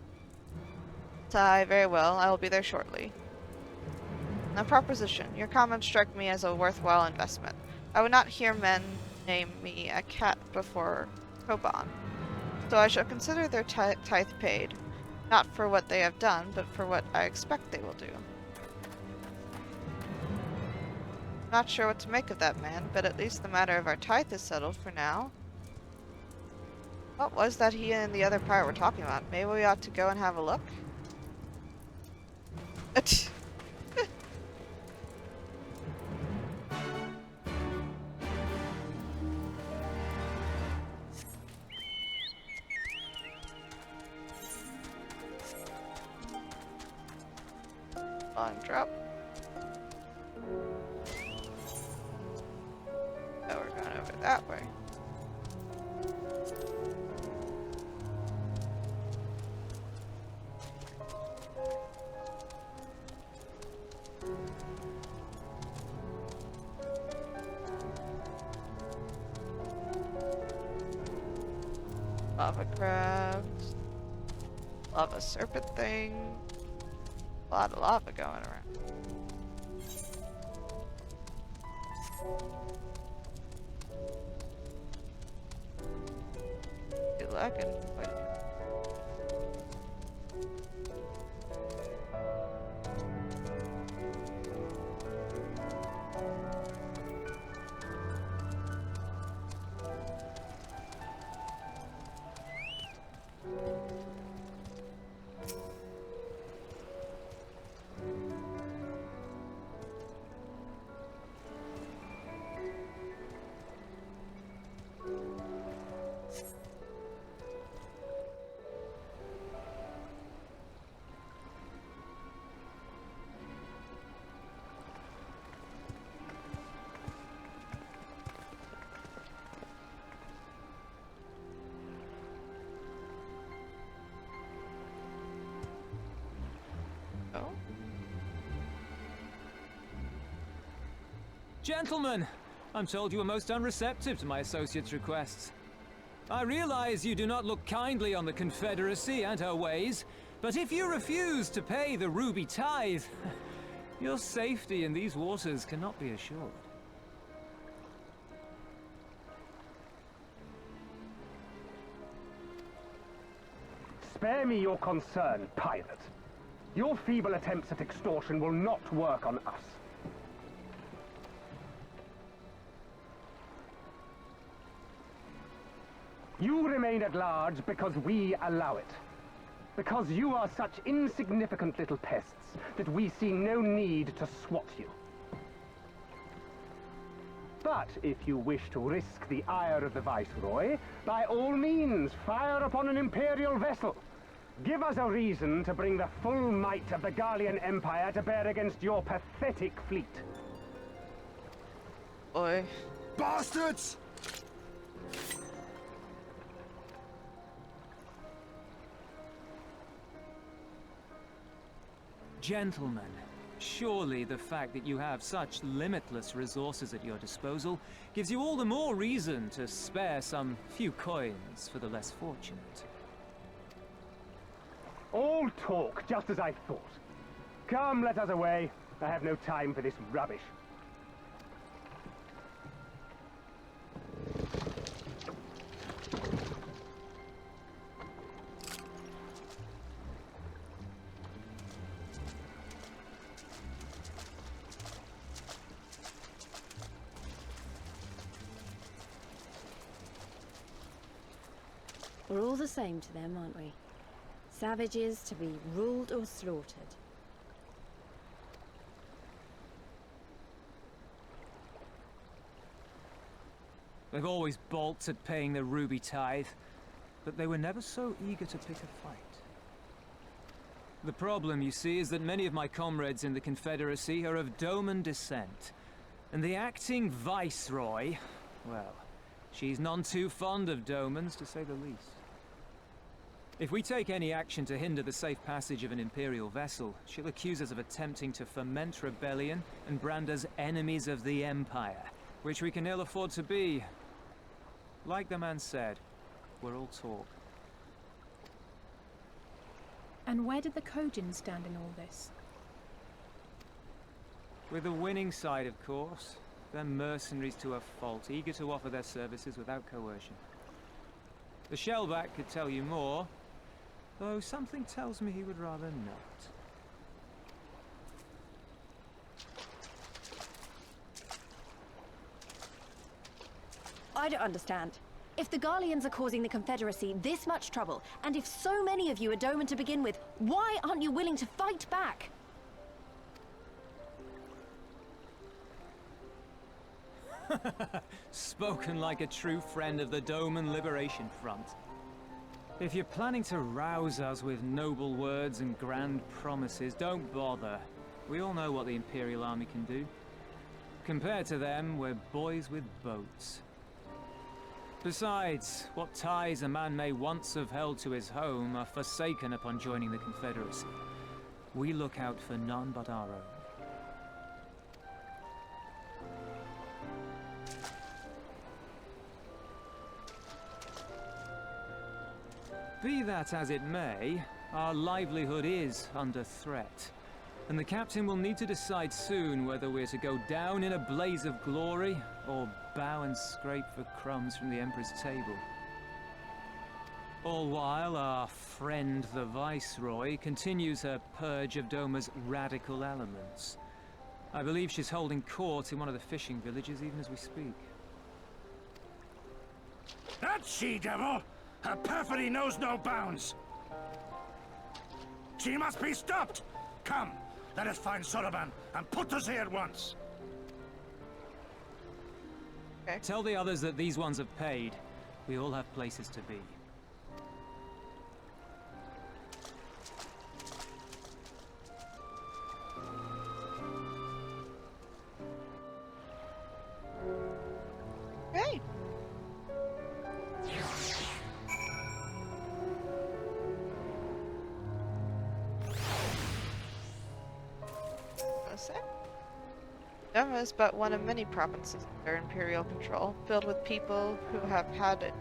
Aye, very well. I will be there shortly. A proposition. Your comments struck me as a worthwhile investment. I would not hear men name me a cat before Koban. So I shall consider their tithe paid, not for what they have done, but for what I expect they will do. Not sure what to make of that, man, but at least the matter of our tithe is settled for now. What was that he and the other pirate were talking about? Maybe we ought to go and have a look? Long drop. Oh, we're going over that way. Lava crabs. Lava serpent thing. A lot of lava going around. You're lagging. Wait a minute. Oh. Gentlemen, I'm told you were most unreceptive to my associate's requests. I realize you do not look kindly on the Confederacy and her ways, but if you refuse to pay the ruby tithe, your safety in these waters cannot be assured. Spare me your concern, pirate. Your feeble attempts at extortion will not work on us. You remain at large because we allow it. Because you are such insignificant little pests that we see no need to swat you. But if you wish to risk the ire of the Viceroy, by all means, fire upon an Imperial vessel. Give us a reason to bring the full might of the Garlean Empire to bear against your pathetic fleet. Boy. Bastards! Gentlemen, surely the fact that you have such limitless resources at your disposal gives you all the more reason to spare some few coins for the less fortunate. All talk, just as I thought. Come, let us away. I have no time for this rubbish. We're all the same to them, aren't we? Savages to be ruled or slaughtered. They've always balked at paying the ruby tithe, but they were never so eager to pick a fight. The problem, you see, is that many of my comrades in the Confederacy are of Doman descent, and the acting Viceroy, well, she's none too fond of Domans, to say the least. If we take any action to hinder the safe passage of an Imperial vessel, she'll accuse us of attempting to foment rebellion and brand us enemies of the Empire, which we can ill afford to be. Like the man said, we're all talk. And where did the Kojin stand in all this? With the winning side, of course. They're mercenaries to a fault, eager to offer their services without coercion. The shellback could tell you more, though something tells me he would rather not. I don't understand. If the Garleans are causing the Confederacy this much trouble, and if so many of you are Doman to begin with, why aren't you willing to fight back? Spoken like a true friend of the Doman Liberation Front. If you're planning to rouse us with noble words and grand promises, don't bother. We all know what the Imperial Army can do. Compared to them, we're boys with boats. Besides, what ties a man may once have held to his home are forsaken upon joining the Confederacy. We look out for none but our own. Be that as it may, our livelihood is under threat. And the captain will need to decide soon whether we're to go down in a blaze of glory, or bow and scrape for crumbs from the Emperor's table. All while our friend the Viceroy continues her purge of Doma's radical elements. I believe she's holding court in one of the fishing villages even as we speak. That she-devil! Her perfidy knows no bounds! She must be stopped! Come, let us find Soroban and put us here at once! Okay. Tell the others that these ones have paid. We all have places to be. Okay. Doma is but one of many provinces under Imperial control, filled with people who have had to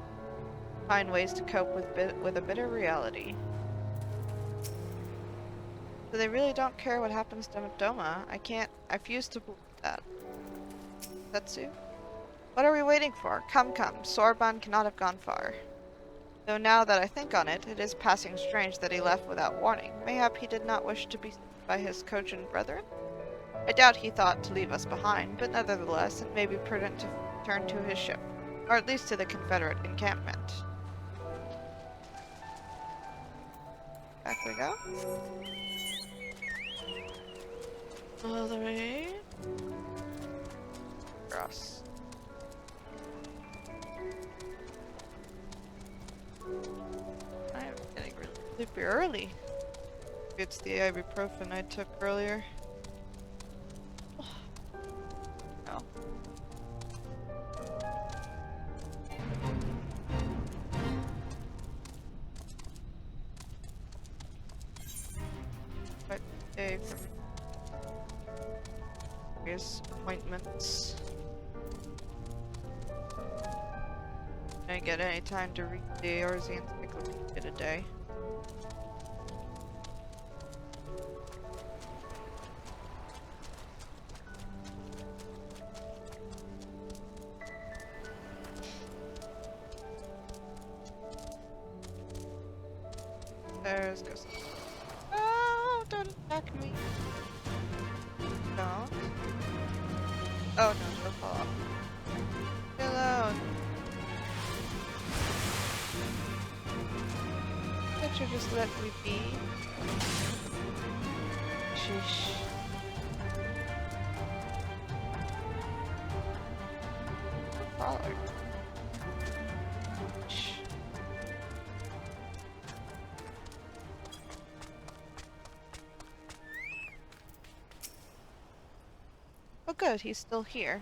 find ways to cope with a bitter reality. So they really don't care what happens to Doma. I refuse to believe that. Setsu? What are we waiting for? Come, Sorban cannot have gone far. Though now that I think on it, it is passing strange that he left without warning. Mayhap he did not wish to be seen by his Kojin brethren? I doubt he thought to leave us behind, but nevertheless it may be prudent to return to his ship, or at least to the Confederate encampment. Back we go. All the way across. I'm getting really sleepy early. It's the ibuprofen I took earlier. No. But day from various appointments. I get any time to read the Eorzean Encyclopedia today. There's Ghost. Oh, don't attack me. Don't. Oh no, don't fall off. Leave me alone. Can't you just let me be? Sheesh. Follow. Shh. Oh good, he's still here.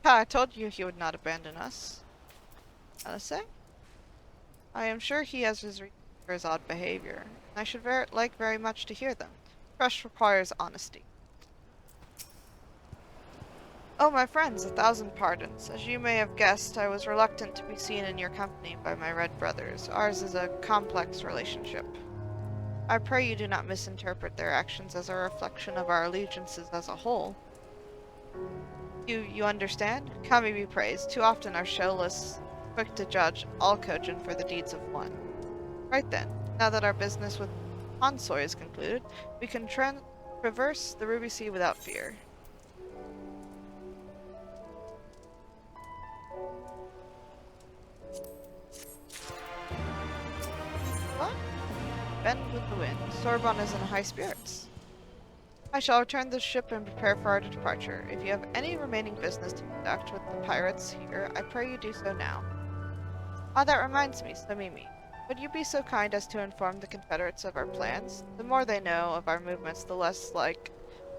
Ha, I told you he would not abandon us. Alise? I am sure he has his reasons for his odd behavior. I should like very much to hear them. Trust requires honesty. Oh, my friends, 1,000 pardons. As you may have guessed, I was reluctant to be seen in your company by my red brothers. Ours is a complex relationship. I pray you do not misinterpret their actions as a reflection of our allegiances as a whole. You understand? Kami be praised. Too often our showless quick to judge all Kojin for the deeds of one. Right then, now that our business with Hansoy is concluded, we can traverse the Ruby Sea without fear. What? Bend with the wind. Sorbonne is in high spirits. I shall return the ship and prepare for our departure. If you have any remaining business to conduct with the pirates here, I pray you do so now. Ah, that reminds me, Somimi. Would you be so kind as to inform the Confederates of our plans? The more they know of our movements, the less like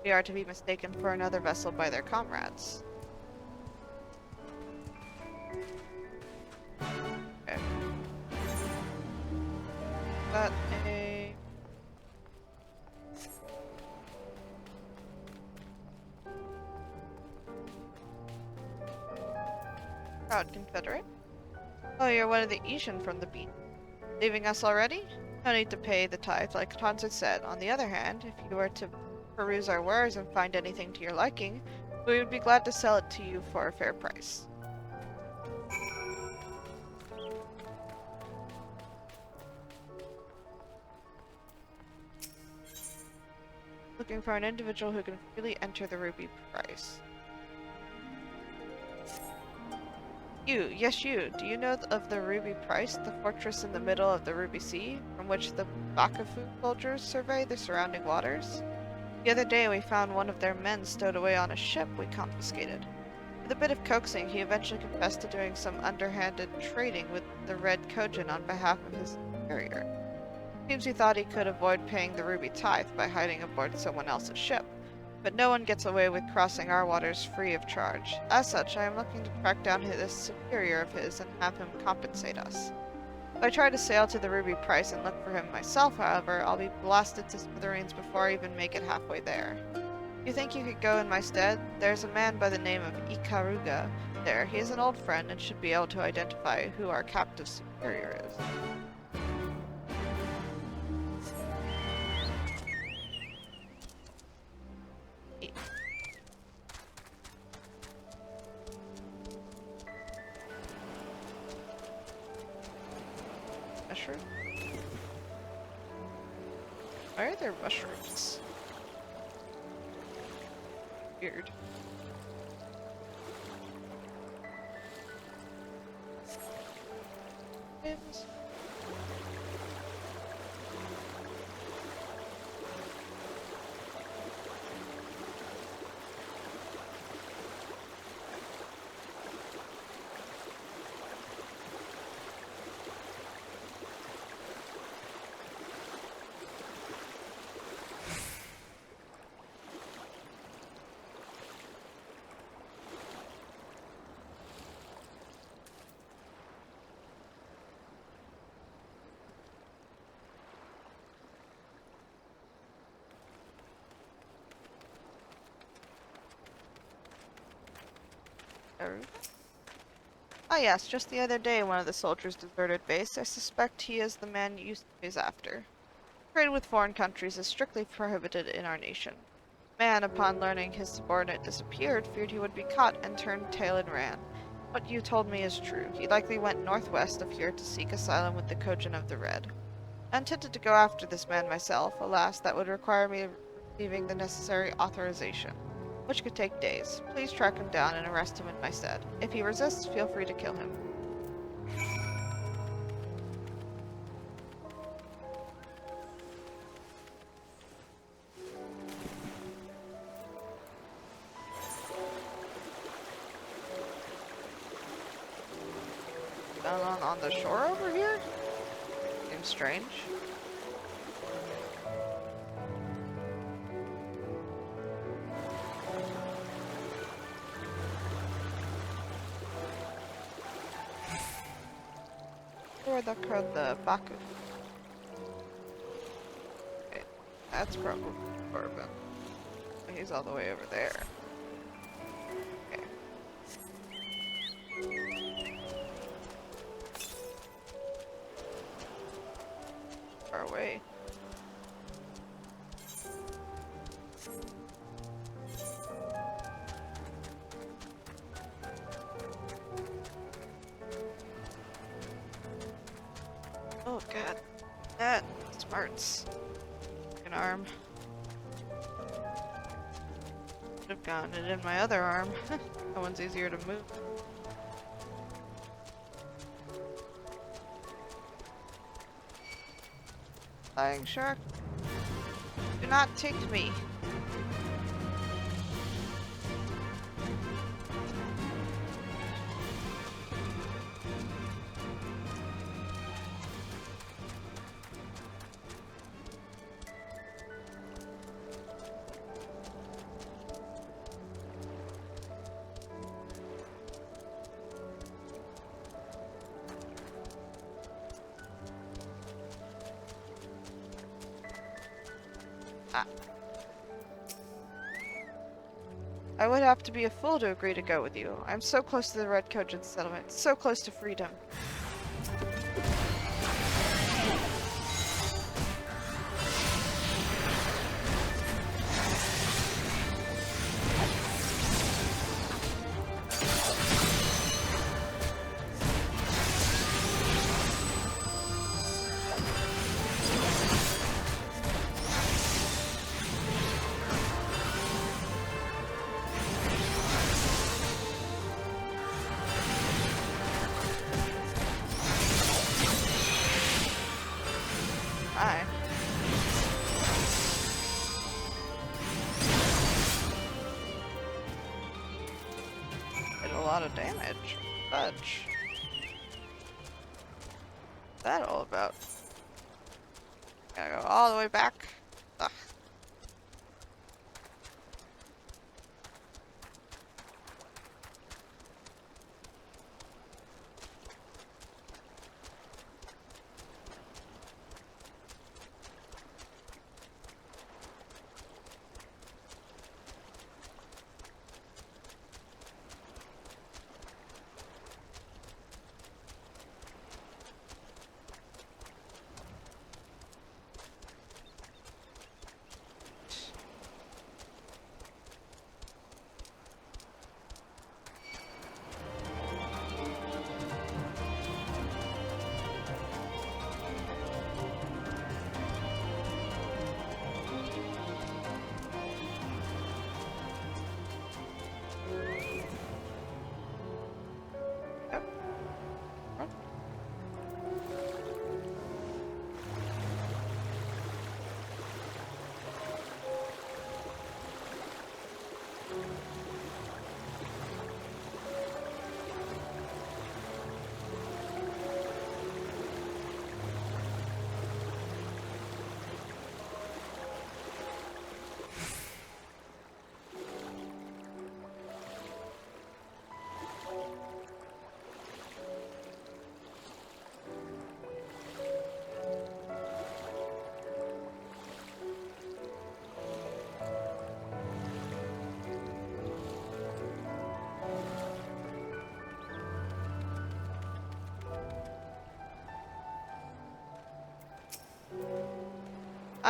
we are to be mistaken for another vessel by their comrades. Okay. Got a... Proud Confederate. Oh, you're one of the Ishin from the beat. Leaving us already? No need to pay the tithe, like Tanzer said. On the other hand, if you were to peruse our wares and find anything to your liking, we would be glad to sell it to you for a fair price. Looking for an individual who can freely enter the ruby price. You, yes you. Do you know of the Ruby Price, the fortress in the middle of the Ruby Sea, from which the Bakufu soldiers survey the surrounding waters? The other day we found one of their men stowed away on a ship we confiscated. With a bit of coaxing, he eventually confessed to doing some underhanded trading with the Red Kojin on behalf of his superior. Seems he thought he could avoid paying the Ruby tithe by hiding aboard someone else's ship. But no one gets away with crossing our waters free of charge. As such, I am looking to track down this superior of his and have him compensate us. If I try to sail to the Ruby Price and look for him myself, however, I'll be blasted to smithereens before I even make it halfway there. You think you could go in my stead? There's a man by the name of Ikaruga there. He is an old friend and should be able to identify who our captive superior is. Mushroom? Why are there mushrooms? Weird. Items. Ah yes, just the other day one of the soldiers deserted base. I suspect he is the man is after. Trade with foreign countries is strictly prohibited in our nation. Man, upon learning his subordinate disappeared, feared he would be caught and turned tail and ran. What you told me is true. He likely went northwest of here to seek asylum with the Kojin of the Red. I intended to go after this man myself. Alas, that would require me receiving the necessary authorization, which could take days. Please track him down and arrest him in my stead. If he resists, feel free to kill him. Down on the shore over here? Seems strange. Where'd that crowd the Baku? Okay, that's probably Corbin. He's all the way over there. Okay. Far away. Oh god. That smarts. An arm. Should have gotten it in my other arm. That one's easier to move. Flying shark. Do not take me. I would have to be a fool to agree to go with you. I'm so close to the Red Kojin settlement, so close to freedom. Hi. Did a lot of damage. Fudge. What's that all about? Gotta go all the way back. Ugh.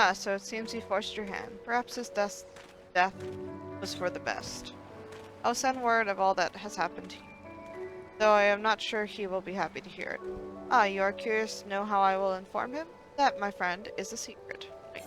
Ah, so it seems he forced your hand. Perhaps his death was for the best. I'll send word of all that has happened to you, though I am not sure he will be happy to hear it. Ah, you are curious to know how I will inform him? That, my friend, is a secret. Wink.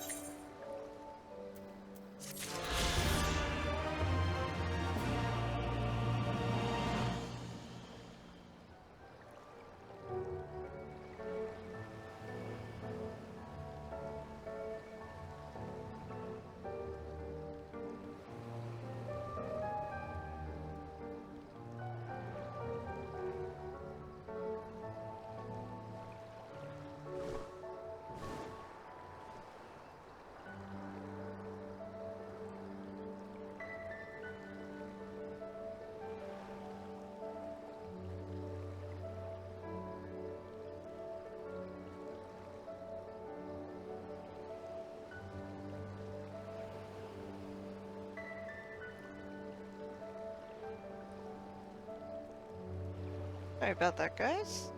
Sorry about that, guys.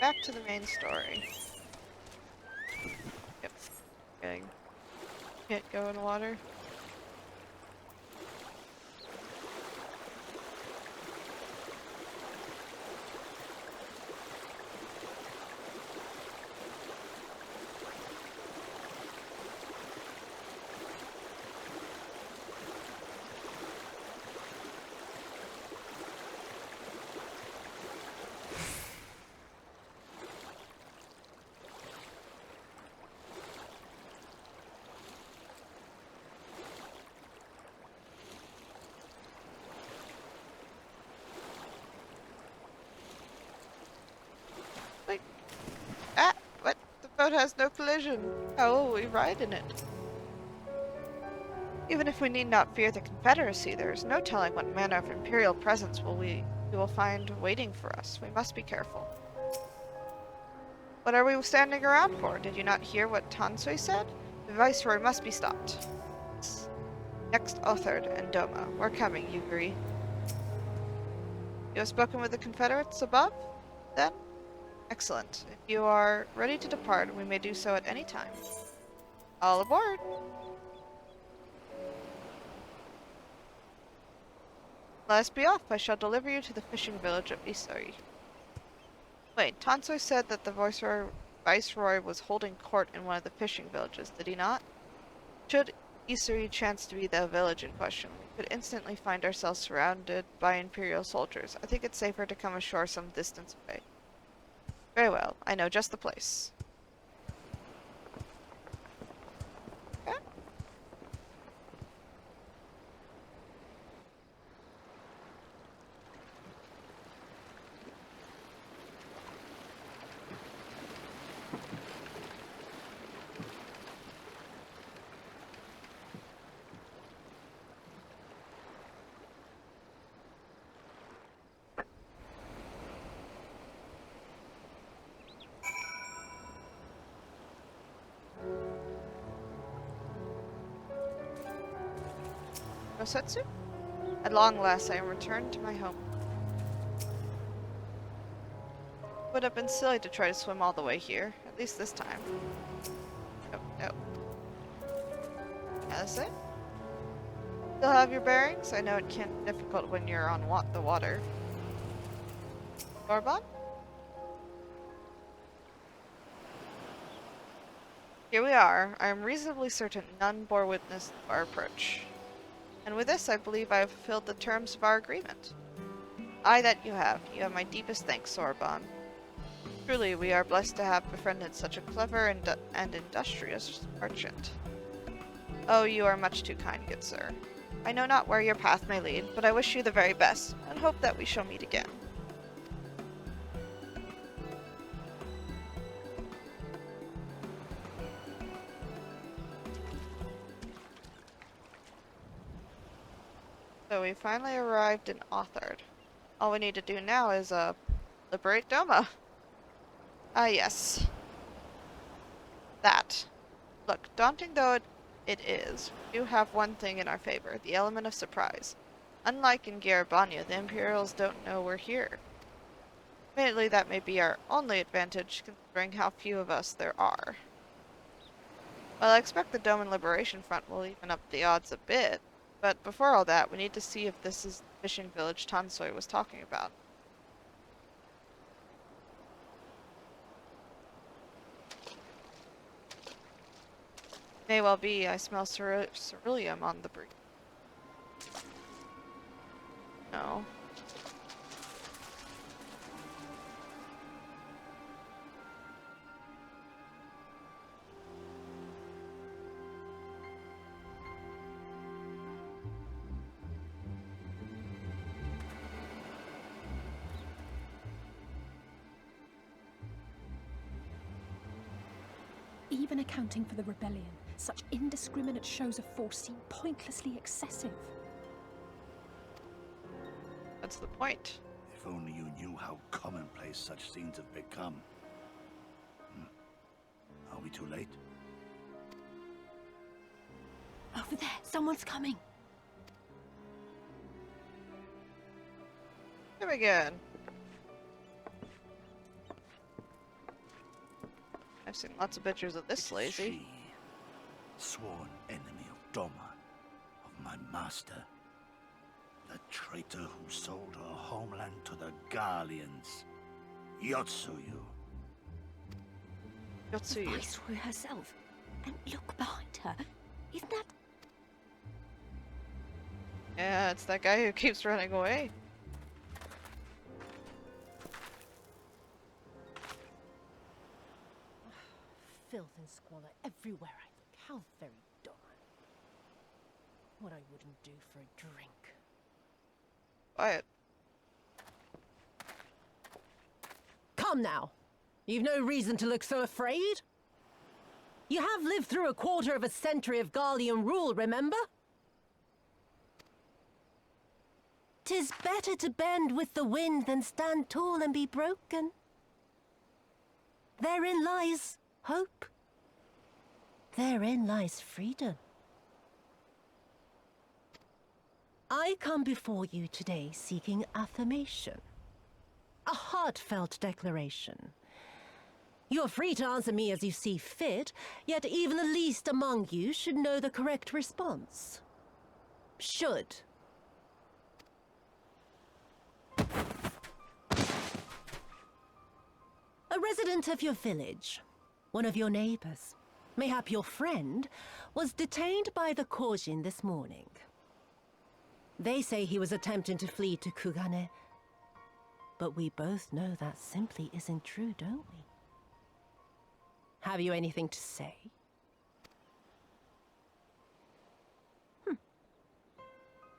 Back to the main story. Yep. Can't go in water. boat has no collision. How will we ride in it? Even if we need not fear the Confederacy, there is no telling what manner of Imperial presence we will find waiting for us. We must be careful. What are we standing around for? Did you not hear what Tansui said? The Viceroy must be stopped. Next, Othard and Doma. We're coming, you agree? You have spoken with the Confederates above? Then? Excellent. If you are ready to depart, we may do so at any time. All aboard! Let us be off. I shall deliver you to the fishing village of Isari. Wait, Tansui said that the Viceroy was holding court in one of the fishing villages, did he not? Should Isari chance to be the village in question, we could instantly find ourselves surrounded by Imperial soldiers. I think it's safer to come ashore some distance away. Very well, I know just the place. Okay. Rosetsu? At long last I am returned to my home. It would have been silly to try to swim all the way here, at least this time. Oh, no. That's it? Still have your bearings? I know it can be difficult when you're on the water. Sorbonne? Here we are. I am reasonably certain none bore witness to our approach. And with this, I believe I have fulfilled the terms of our agreement. Aye, that you have. You have my deepest thanks, Sorbonne. Truly, we are blessed to have befriended such a clever and industrious merchant. Oh, you are much too kind, good sir. I know not where your path may lead, but I wish you the very best, and hope that we shall meet again. So we finally arrived in Othard. All we need to do now is, liberate Doma. Ah, yes. That. Look, daunting though it is, we do have one thing in our favor, the element of surprise. Unlike in Garabania, the Imperials don't know we're here. Admittedly, that may be our only advantage, considering how few of us there are. Well, I expect the Doman Liberation Front will even up the odds a bit. But before all that, we need to see if this is the fishing village Tansui was talking about. May well be. I smell ceruleum on the breeze. No. Even accounting for the rebellion, such indiscriminate shows of force seem pointlessly excessive. What's the point? If only you knew how commonplace such scenes have become. Are we too late? Over there, someone's coming. Here again. I've seen lots of pictures of this lazy. She, sworn enemy of Doma, of my master. The traitor who sold her homeland to the Garleans. Yotsuyu. The Yotsuyu. Viceroy herself. And look behind her. Isn't that... Yeah, it's that guy who keeps running away. Filth and squalor everywhere I look. How very dark. What I wouldn't do for a drink. Quiet. Come now! You've no reason to look so afraid. You have lived through a quarter of a century of Garlean rule, remember? 'Tis better to bend with the wind than stand tall and be broken. Therein lies hope. Therein lies freedom. I come before you today seeking affirmation. A heartfelt declaration. You're free to answer me as you see fit, yet even the least among you should know the correct response. Should. A resident of your village, one of your neighbors, mayhap your friend, was detained by the Korjin this morning. They say he was attempting to flee to Kugane, but we both know that simply isn't true, don't we? Have you anything to say?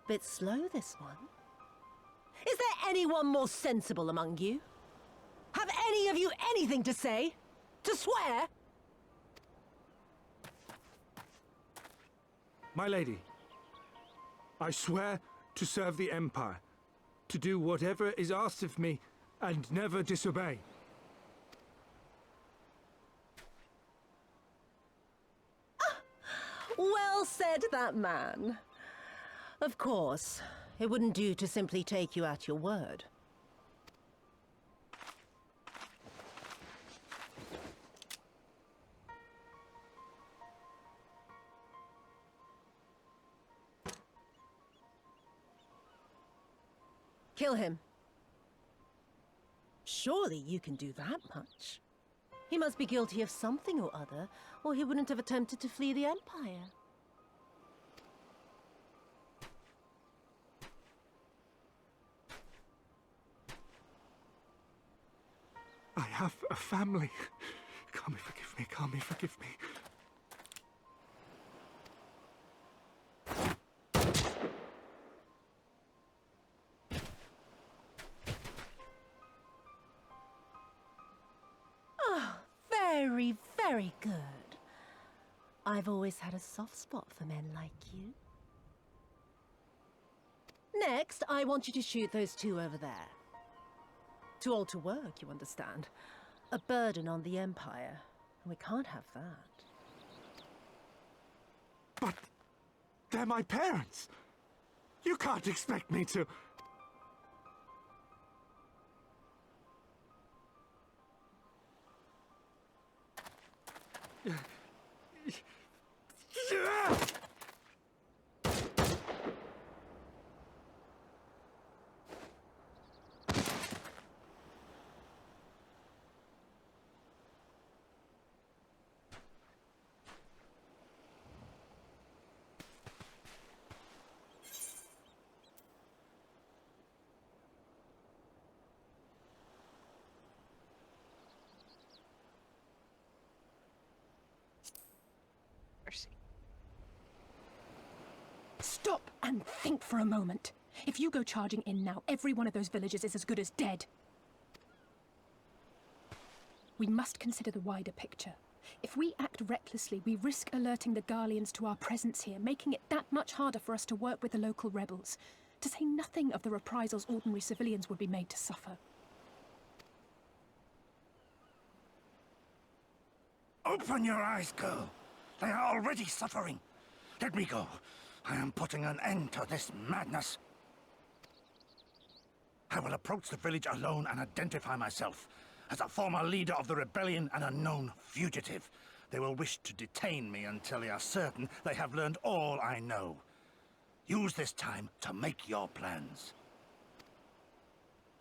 Bit slow, this one. Is there anyone more sensible among you? Have any of you anything to say? To swear? My lady, I swear to serve the Empire, to do whatever is asked of me, and never disobey. Well said, that man. Of course, it wouldn't do to simply take you at your word. Kill him. Surely you can do that much. He must be guilty of something or other, or he wouldn't have attempted to flee the Empire. I have a family. Kami, forgive me. Kami, forgive me. Very, very good. I've always had a soft spot for men like you. Next, I want you to shoot those two over there. Too old to work, you understand. A burden on the Empire. And we can't have that. But they're my parents. You can't expect me to... Mercy. Stop and think for a moment. If you go charging in now, every one of those villagers is as good as dead. We must consider the wider picture. If we act recklessly, we risk alerting the Garleans to our presence here, making it that much harder for us to work with the local rebels. To say nothing of the reprisals ordinary civilians would be made to suffer. Open your eyes, girl. They are already suffering. Let me go. I am putting an end to this madness. I will approach the village alone and identify myself as a former leader of the rebellion and a known fugitive. They will wish to detain me until they are certain they have learned all I know. Use this time to make your plans.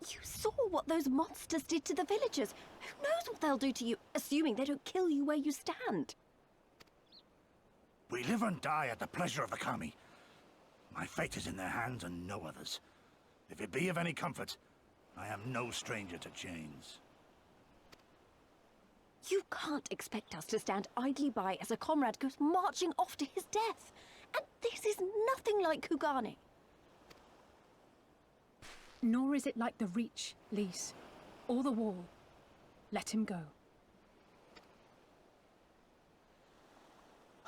You saw what those monsters did to the villagers. Who knows what they'll do to you, assuming they don't kill you where you stand? We live and die at the pleasure of the Kami. My fate is in their hands and no others. If it be of any comfort, I am no stranger to chains. You can't expect us to stand idly by as a comrade goes marching off to his death. And this is nothing like Kugane. Nor is it like the Reach, Lise, or the Wall. Let him go.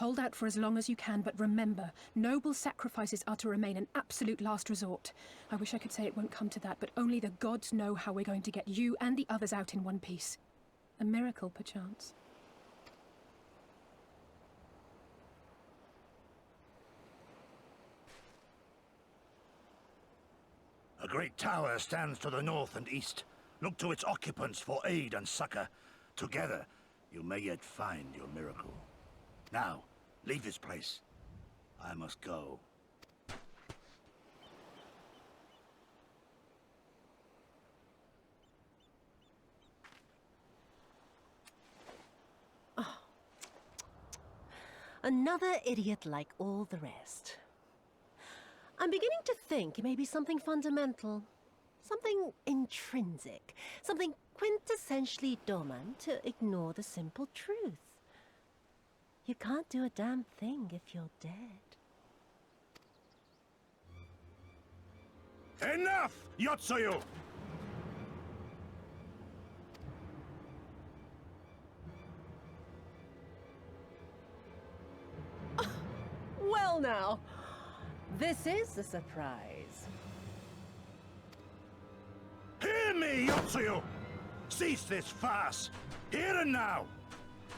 Hold out for as long as you can, but remember, noble sacrifices are to remain an absolute last resort. I wish I could say it won't come to that, but only the gods know how we're going to get you and the others out in one piece. A miracle, perchance. A great tower stands to the north and east. Look to its occupants for aid and succor. Together, you may yet find your miracle. Now, leave this place. I must go. Another idiot like all the rest. I'm beginning to think it may be something fundamental. Something intrinsic. Something quintessentially Doman to ignore the simple truth. You can't do a damn thing if you're dead. Enough, Yotsuyu! Well now, this is a surprise. Hear me, Yotsuyu! Cease this farce, here and now,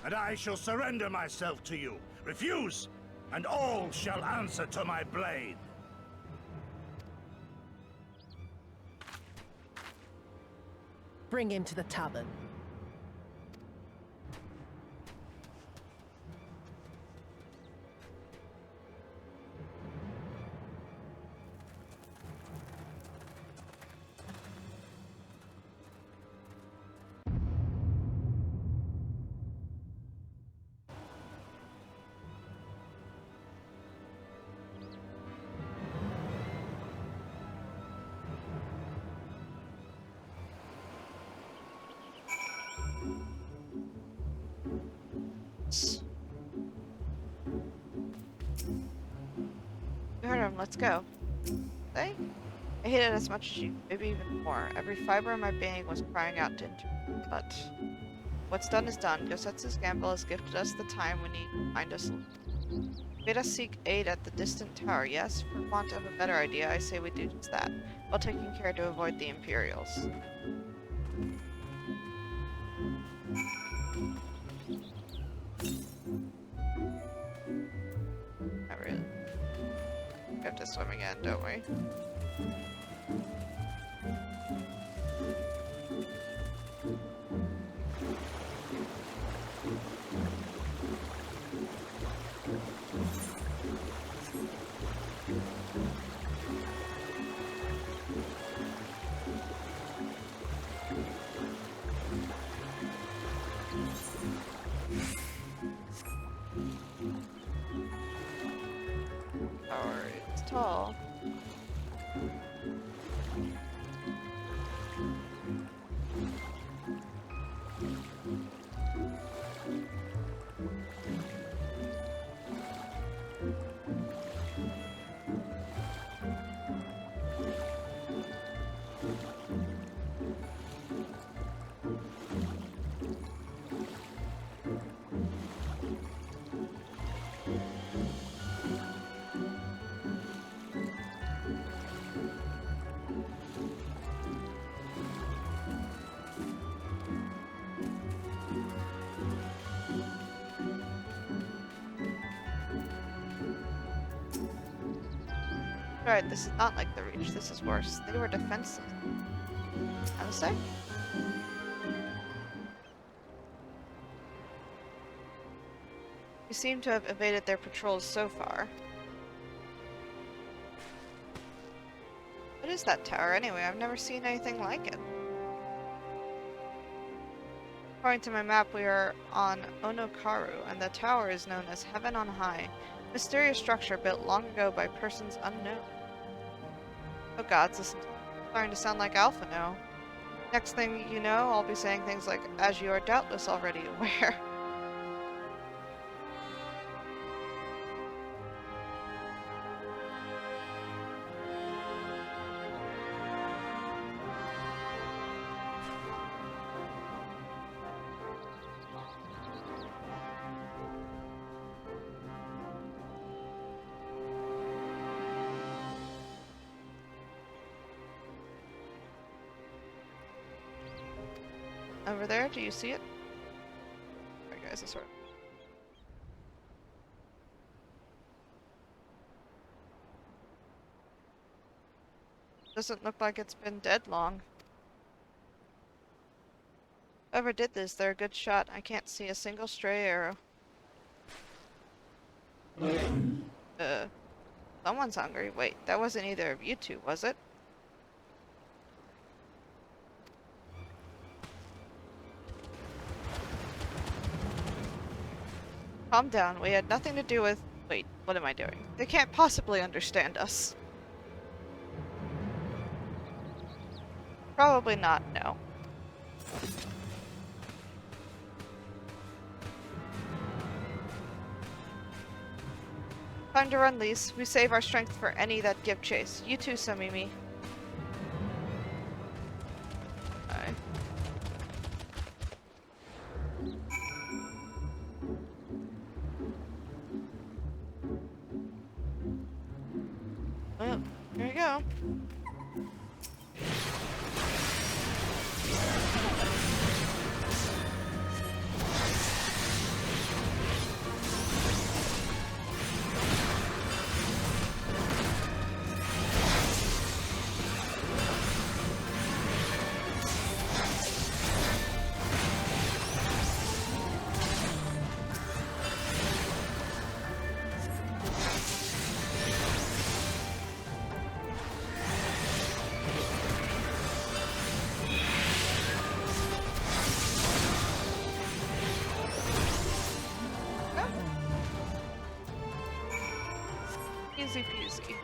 and I shall surrender myself to you. Refuse, and all shall answer to my blade. Bring him to the tavern. You heard him, let's go. Hey? I hate it as much as you, maybe even more. Every fiber of my being was crying out to enter. But what's done is done. Yosetsu's gamble has gifted us the time we need to find us. Bid us seek aid at the distant tower. Yes, for want of a better idea, I say we do just that, while taking care to avoid the Imperials. Not really. We have to swim again, don't we? Tower is tall. Right, this is not like the Reach, this is worse. They were defenseless. Honestly? We seem to have evaded their patrols so far. What is that tower anyway? I've never seen anything like it. According to my map, we are on Onokaru, and the tower is known as Heaven on High. Mysterious structure built long ago by persons unknown. Oh gods, this is starting to sound like Alpha now. Next thing you know, I'll be saying things like, as you are doubtless already aware. Over there, do you see it? Alright guys, I swear. Doesn't look like it's been dead long. Whoever did this, they're a good shot. I can't see a single stray arrow. Someone's hungry. Wait, that wasn't either of you two, was it? Calm down. We had nothing to do with... Wait, what am I doing? They can't possibly understand us. Probably not, no. Time to run, Lise. We save our strength for any that give chase. You too, Somimi. Alright. Well, here we go. Easy peasy.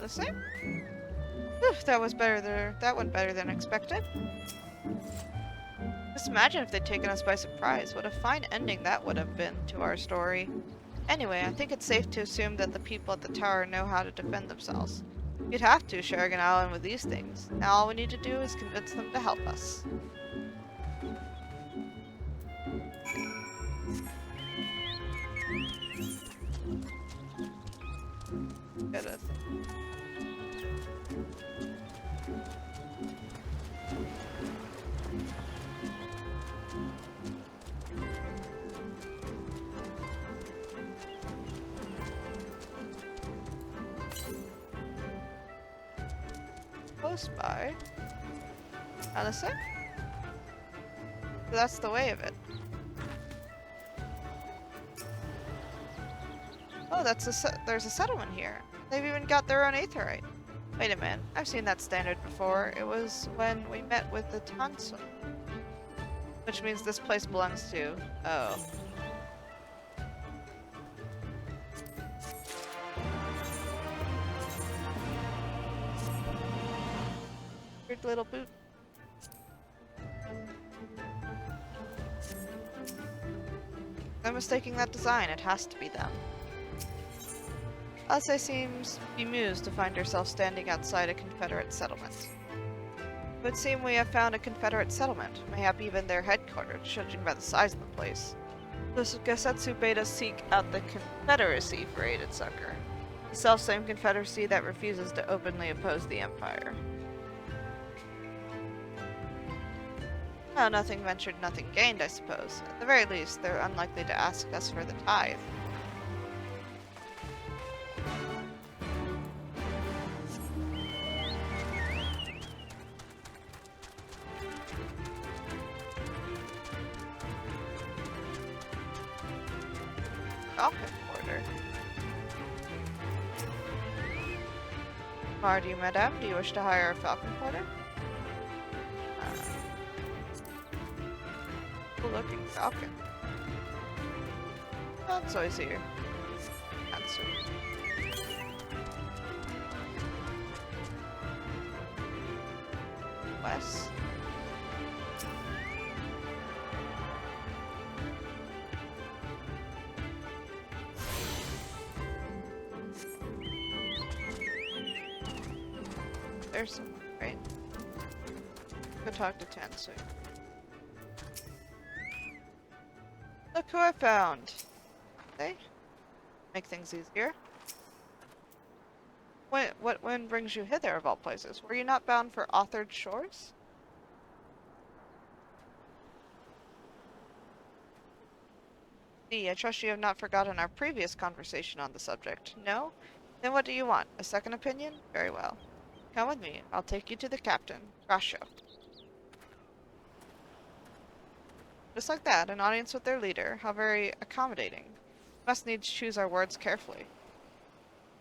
The same? Whew, that was better than that went better than expected. Just imagine if they'd taken us by surprise. What a fine ending that would have been to our story. Anyway, I think it's safe to assume that the people at the tower know how to defend themselves. You'd have to, Sherigan Island, with these things. Now all we need to do is convince them to help us. Get it. Close by. Honestly? So that's the way of it. Oh, there's a settlement here. They've even got their own aetherite. Wait a minute, I've seen that standard before. It was when we met with the Tansu. Which means this place belongs to... Oh. Weird little boot. No mistaking that design, it has to be them. Ase seems bemused to find herself standing outside a Confederate settlement. It would seem we have found a Confederate settlement, mayhap even their headquarters, judging by the size of the place. The Gesetsu bade us seek out the Confederacy for aid and succor. The self-same Confederacy that refuses to openly oppose the Empire. Well, nothing ventured, nothing gained, I suppose. At the very least, they're unlikely to ask us for the tithe. Falcon Porter. Pardon, madame, do you wish to hire a Falcon Porter? Looking falcon. Oh, it's always here. That's sweet. West. There's someone, right? Go talk to Tansui. Look who I found! Hey? Make things easier. What wind brings you hither, of all places? Were you not bound for authored shores? I trust you have not forgotten our previous conversation on the subject. No? Then what do you want? A second opinion? Very well. Come with me. I'll take you to the captain, Rasho. Just like that, an audience with their leader. How very accommodating. Must needs choose our words carefully.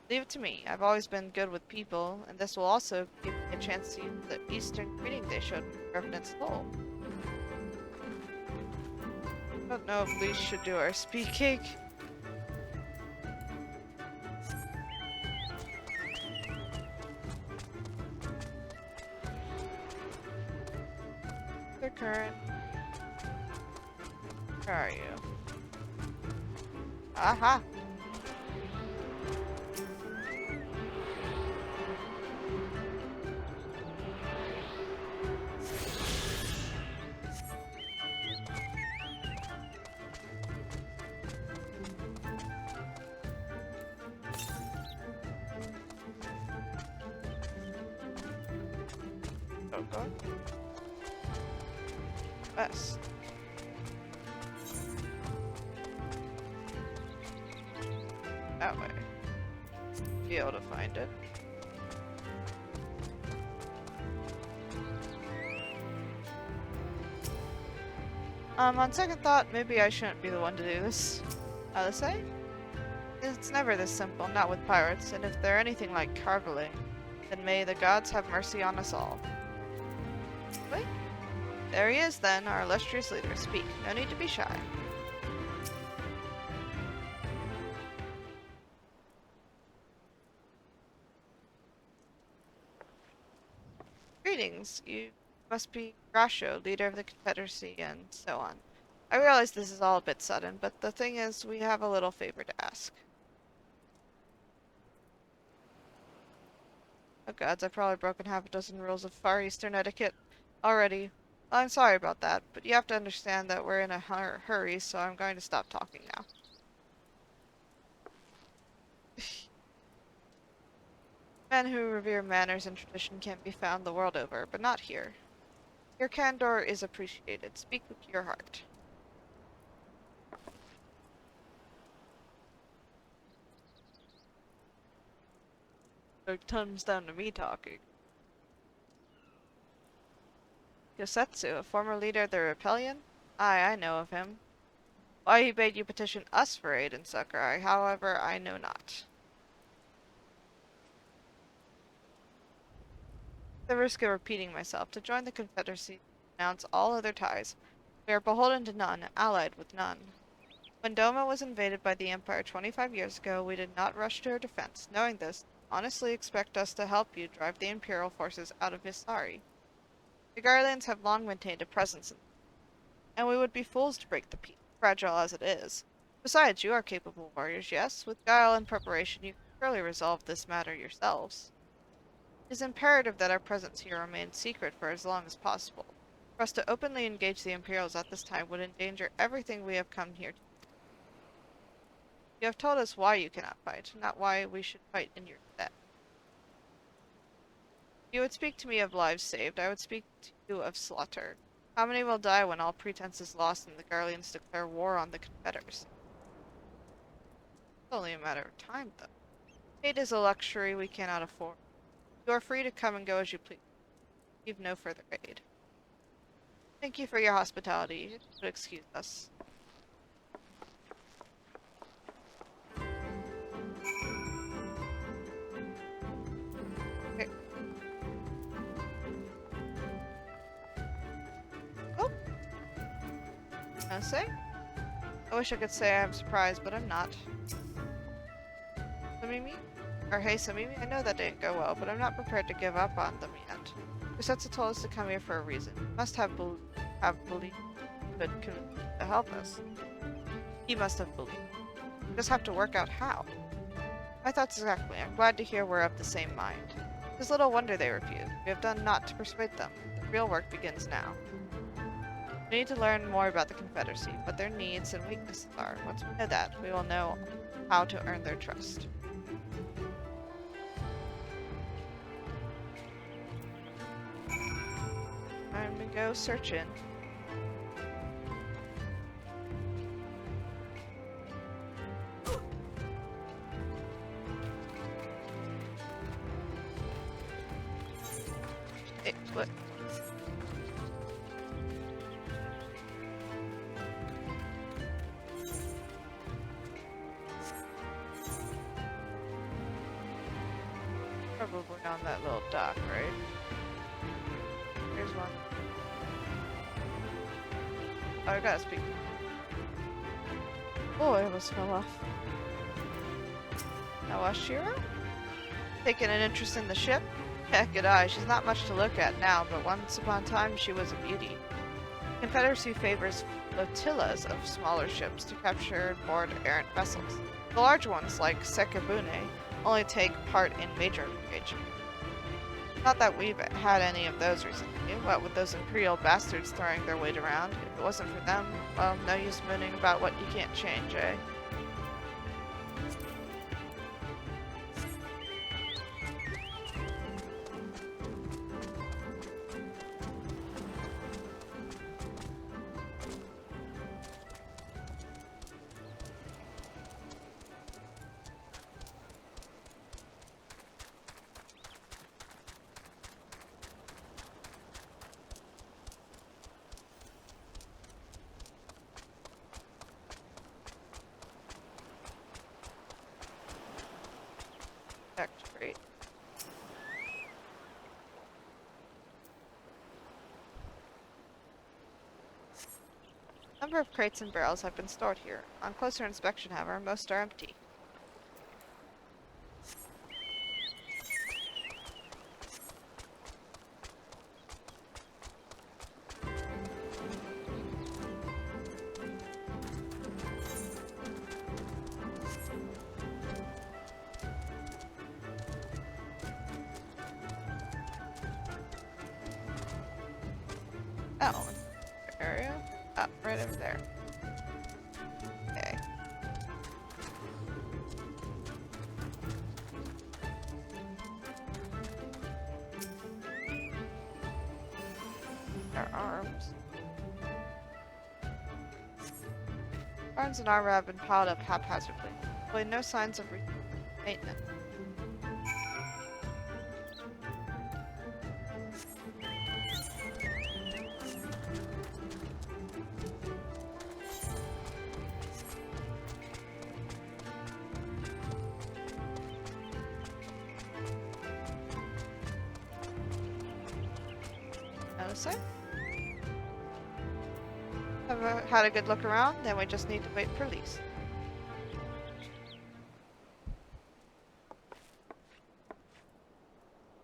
Leave it to me. I've always been good with people, and this will also give me a chance to use the Eastern greeting they showed me in Revenant's Lowell. I don't know if we should do our speaking. The current. Where are you? Aha! Go. West. That way. Be able to find it. On second thought, maybe I shouldn't be the one to do this. Let's say? It's never this simple, not with pirates, and if they're anything like Carveling, then may the gods have mercy on us all. Wait. There he is then, our illustrious leader. Speak. No need to be shy. Greetings. You must be Rasho, leader of the Confederacy, and so on. I realize this is all a bit sudden, but the thing is, we have a little favor to ask. Oh gods, I've probably broken half a dozen rules of Far Eastern etiquette already. I'm sorry about that, but you have to understand that we're in a hurry, so I'm going to stop talking now. Men who revere manners and tradition can be found the world over, but not here. Your candor is appreciated. Speak with your heart. It comes down to me talking. Yosetsu, a former leader of the rebellion? Aye, I know of him. Why he bade you petition us for aid and succor, however, I know not. The risk of repeating myself, to join the Confederacy, renounce all other ties. We are beholden to none, allied with none. When Doma was invaded by the Empire 25 years ago, we did not rush to her defense. Knowing this, honestly expect us to help you drive the Imperial forces out of Visari. The Garlands have long maintained a presence in them, and we would be fools to break the peace, fragile as it is. Besides, you are capable warriors, yes? With guile and preparation, you can surely resolve this matter yourselves. It is imperative that our presence here remain secret for as long as possible. For us to openly engage the Imperials at this time would endanger everything we have come here to do. You have told us why you cannot fight, not why we should fight in your stead. If you would speak to me of lives saved, I would speak to you of slaughter. How many will die when all pretense is lost and the Garleans declare war on the Confederacy? It's only a matter of time, though. Hate is a luxury we cannot afford. You are free to come and go as you please. Give no further aid. Thank you for your hospitality. But excuse us. Okay. Oh! Can I say? I wish I could say I'm surprised, but I'm not. Somimi? Or hey Somimi, I know that didn't go well, but I'm not prepared to give up on them yet. Yosetsu told us to come here for a reason. He must have believed but to help us. He must have believed. We just have to work out how. My thoughts exactly. I'm glad to hear we're of the same mind. It is little wonder they refuse. We have done naught to persuade them. The real work begins now. We need to learn more about the Confederacy, what their needs and weaknesses are. Once we know that, we will know how to earn their trust. Time to go searching. Hey, what? Probably on that little dock, right? Here's one. Oh, I gotta speak. Oh, I almost fell off. Now, Shiro? Taking an interest in the ship? Heck, good eye. She's not much to look at now, but once upon a time she was a beauty. The Confederacy favors flotillas of smaller ships to capture and board errant vessels. The large ones, like Sekibune, only take part in major engagements. Not that we've had any of those recently. What with those Imperial bastards throwing their weight around? If it wasn't for them, well, no use mooning about what you can't change, eh? Great. A number of crates and barrels have been stored here. On closer inspection, however, most are empty. Oh, area? Up, right over there. Okay. Our arms. Arms and armor have been piled up haphazardly. Really no signs of maintenance. Notice it? Have had a good look around, then we just need to wait for release.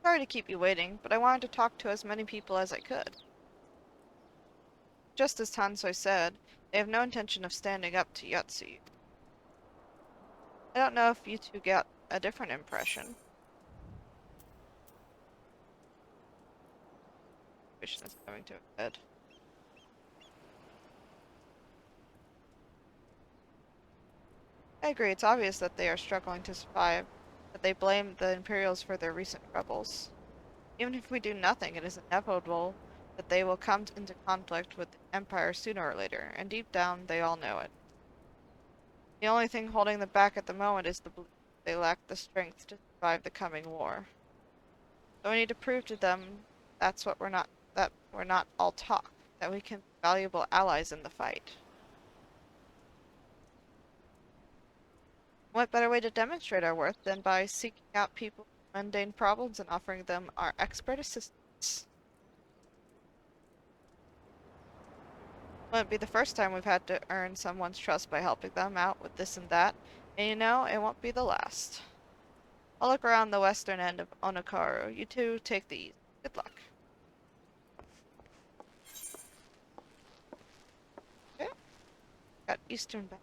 Sorry to keep you waiting, but I wanted to talk to as many people as I could. Just as Tansoi said, they have no intention of standing up to Yatsu. I don't know if you two get a different impression. Mission is coming to a head. I agree, it's obvious that they are struggling to survive, that they blame the Imperials for their recent troubles. Even if we do nothing, it is inevitable that they will come into conflict with the Empire sooner or later, and deep down, they all know it. The only thing holding them back at the moment is the belief they lack the strength to survive the coming war. So we need to prove to them that we're not all talk, that we can be valuable allies in the fight. What better way to demonstrate our worth than by seeking out people with mundane problems and offering them our expert assistance? Won't be the first time we've had to earn someone's trust by helping them out with this and that, and you know, it won't be the last. I'll look around the western end of Onakaru. You two take the easy. Good luck. Okay. Got eastern back.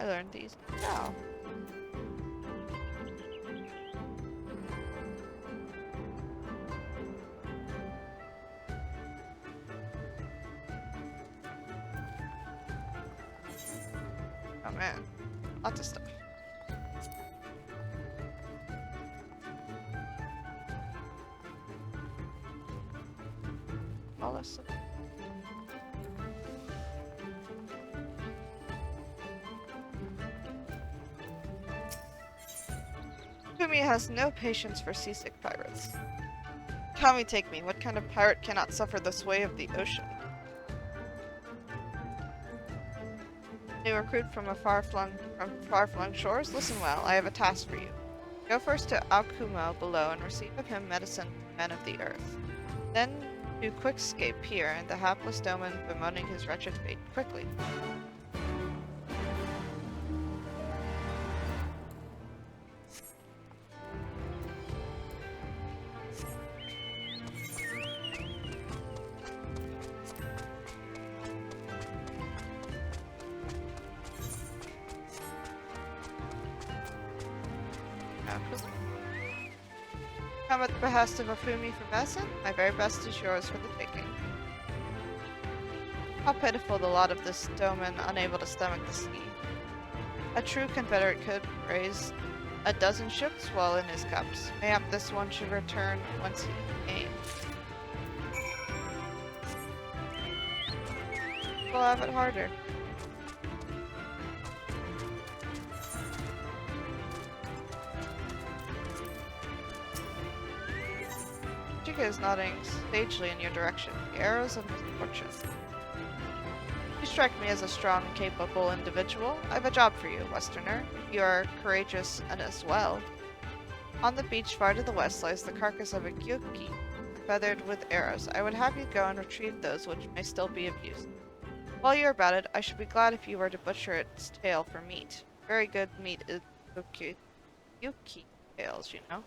I learned these now. Oh man, lots of stuff. All this stuff. Kumi has no patience for seasick pirates. Kami, take me. What kind of pirate cannot suffer the sway of the ocean? New recruit from far-flung shores? Listen well, I have a task for you. Go first to Akumo below and receive of him medicine from men of the earth. Then do quick escape here, and the hapless Doman bemoaning his wretched fate quickly. Come at the behest of Afumi for medicine? My very best is yours for the taking. How pitiful the lot of this Doman, unable to stomach the sea. A true Confederate could raise a dozen ships while in his cups. Mayhap this one should return whence he came. We'll have it harder. Chica is nodding sagely in your direction. The arrows of misfortune. You strike me as a strong and capable individual. I have a job for you, Westerner, if you are courageous and as well. On the beach far to the west lies the carcass of a gyuki, feathered with arrows. I would have you go and retrieve those which may still be of use. While you're about it, I should be glad if you were to butcher its tail for meat. Very good meat is gyuki tails, you know.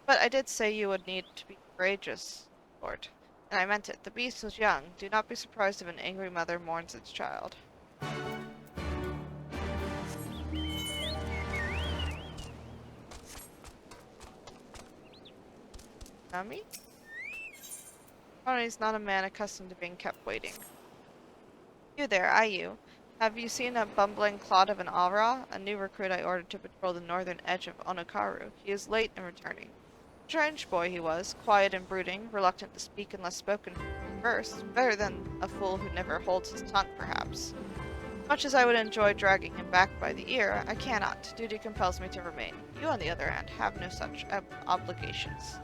But I did say you would need to be courageous, Lord. And I meant it. The beast was young. Do not be surprised if an angry mother mourns its child. Nami? He's not a man accustomed to being kept waiting. You there, you. Have you seen a bumbling clod of an Aura? A new recruit I ordered to patrol the northern edge of Onokaru. He is late in returning. Strange boy he was, quiet and brooding, reluctant to speak unless spoken first. Better than a fool who never holds his tongue, perhaps. Much as I would enjoy dragging him back by the ear, I cannot. Duty compels me to remain. You, on the other hand, have no such obligations.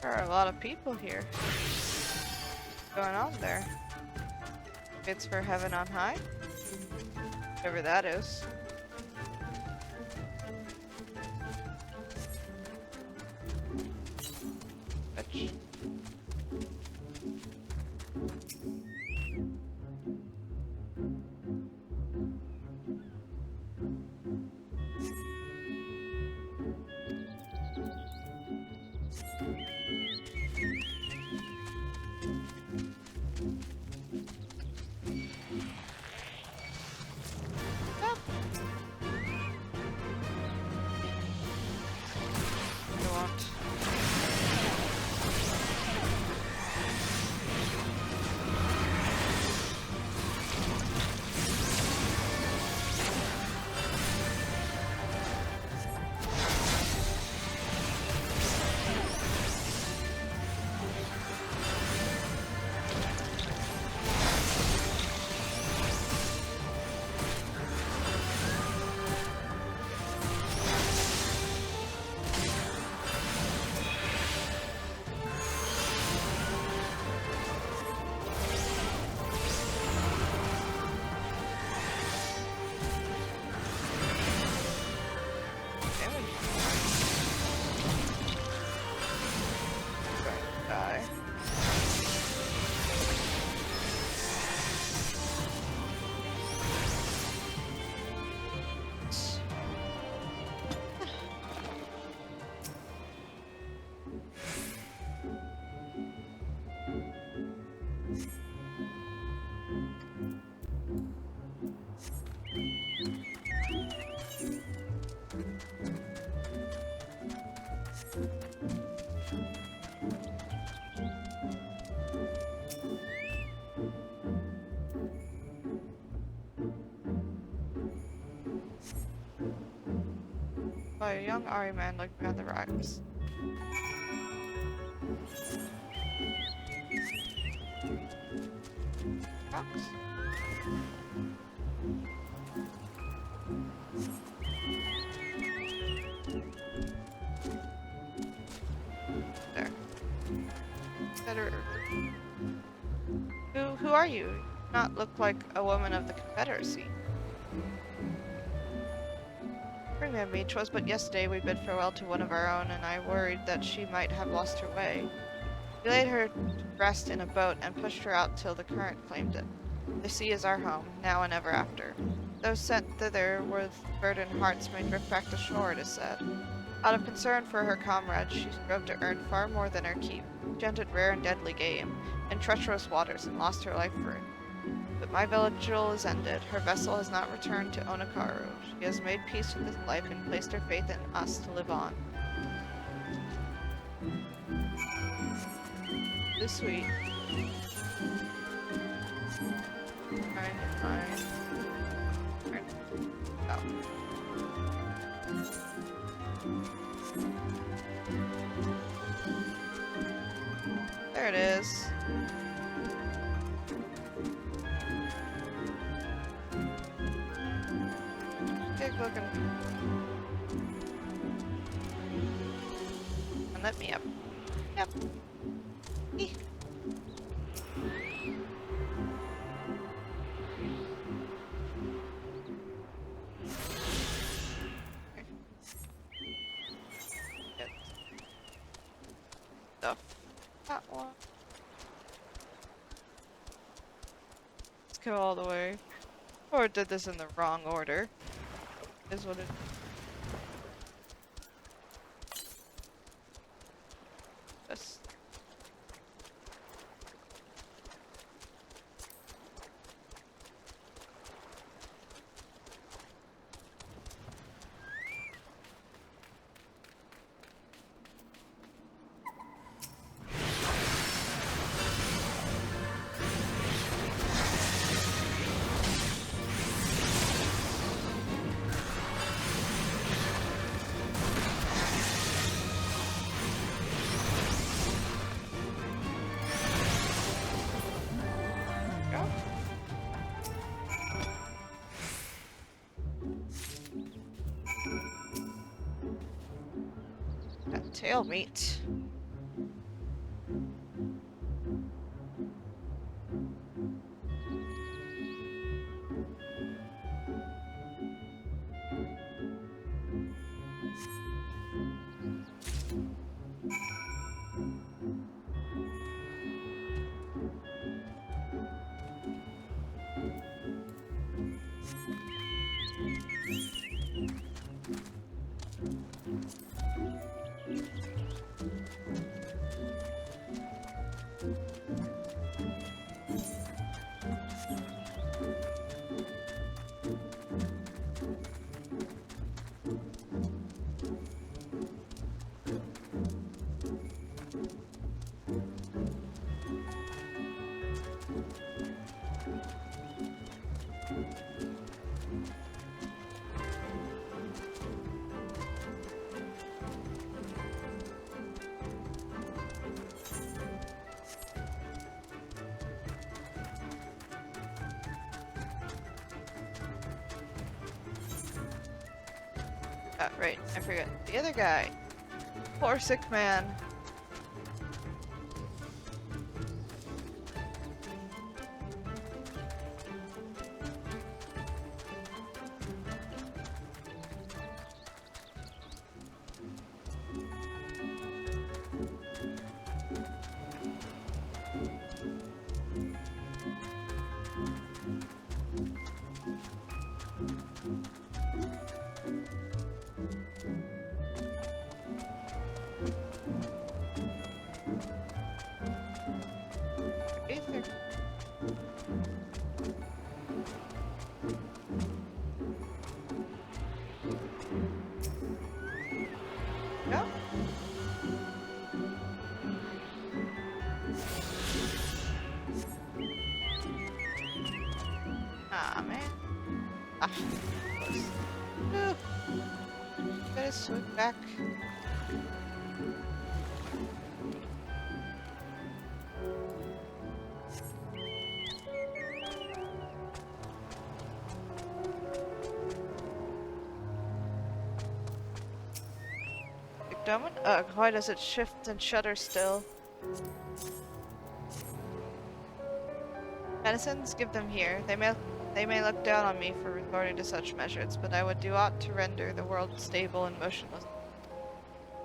There are a lot of people here. What's going on there? It's for heaven on high? Whatever that is. Bitch. By a young Ari man looking behind the rocks. Rocks? There. Better. Who are you? You do not look like a woman of the Confederacy. Forgive me, 'twas but yesterday we bid farewell to one of our own, and I worried that she might have lost her way. We laid her to rest in a boat and pushed her out till the current claimed it. The sea is our home, now and ever after. Those sent thither with burdened hearts may drift back to shore, it is said. Out of concern for her comrades, she strove to earn far more than her keep. She hunted rare and deadly game in treacherous waters and lost her life for it. But my vigil is ended. Her vessel has not returned to Onakaru. She has made peace with this life and placed her faith in us to live on. Too sweet. Fine. Oh. There it is. Big looking. And let me up. Yep. Eeh. Stuff. That one. Let's go all the way. Or did this in the wrong order. Is what it. This. Tail meat. Right, I forget. The other guy. Poor sick man. Ah. Ugh. Gotta swing back. Domin? Ugh, why does it shift and shudder still? Medicines? Give them here. They may look down on me for resorting to such measures, but I would do aught to render the world stable and motionless.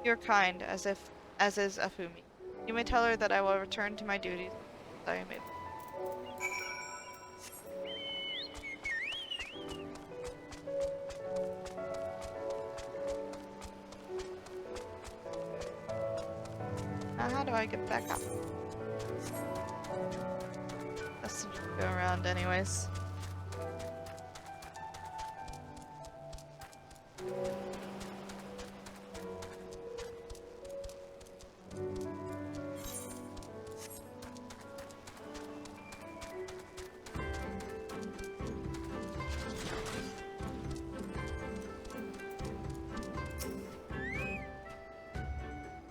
You're kind, as is Afumi. You may tell her that I will return to my duties as I am able. Now how do I get back up? Let's just go around anyways.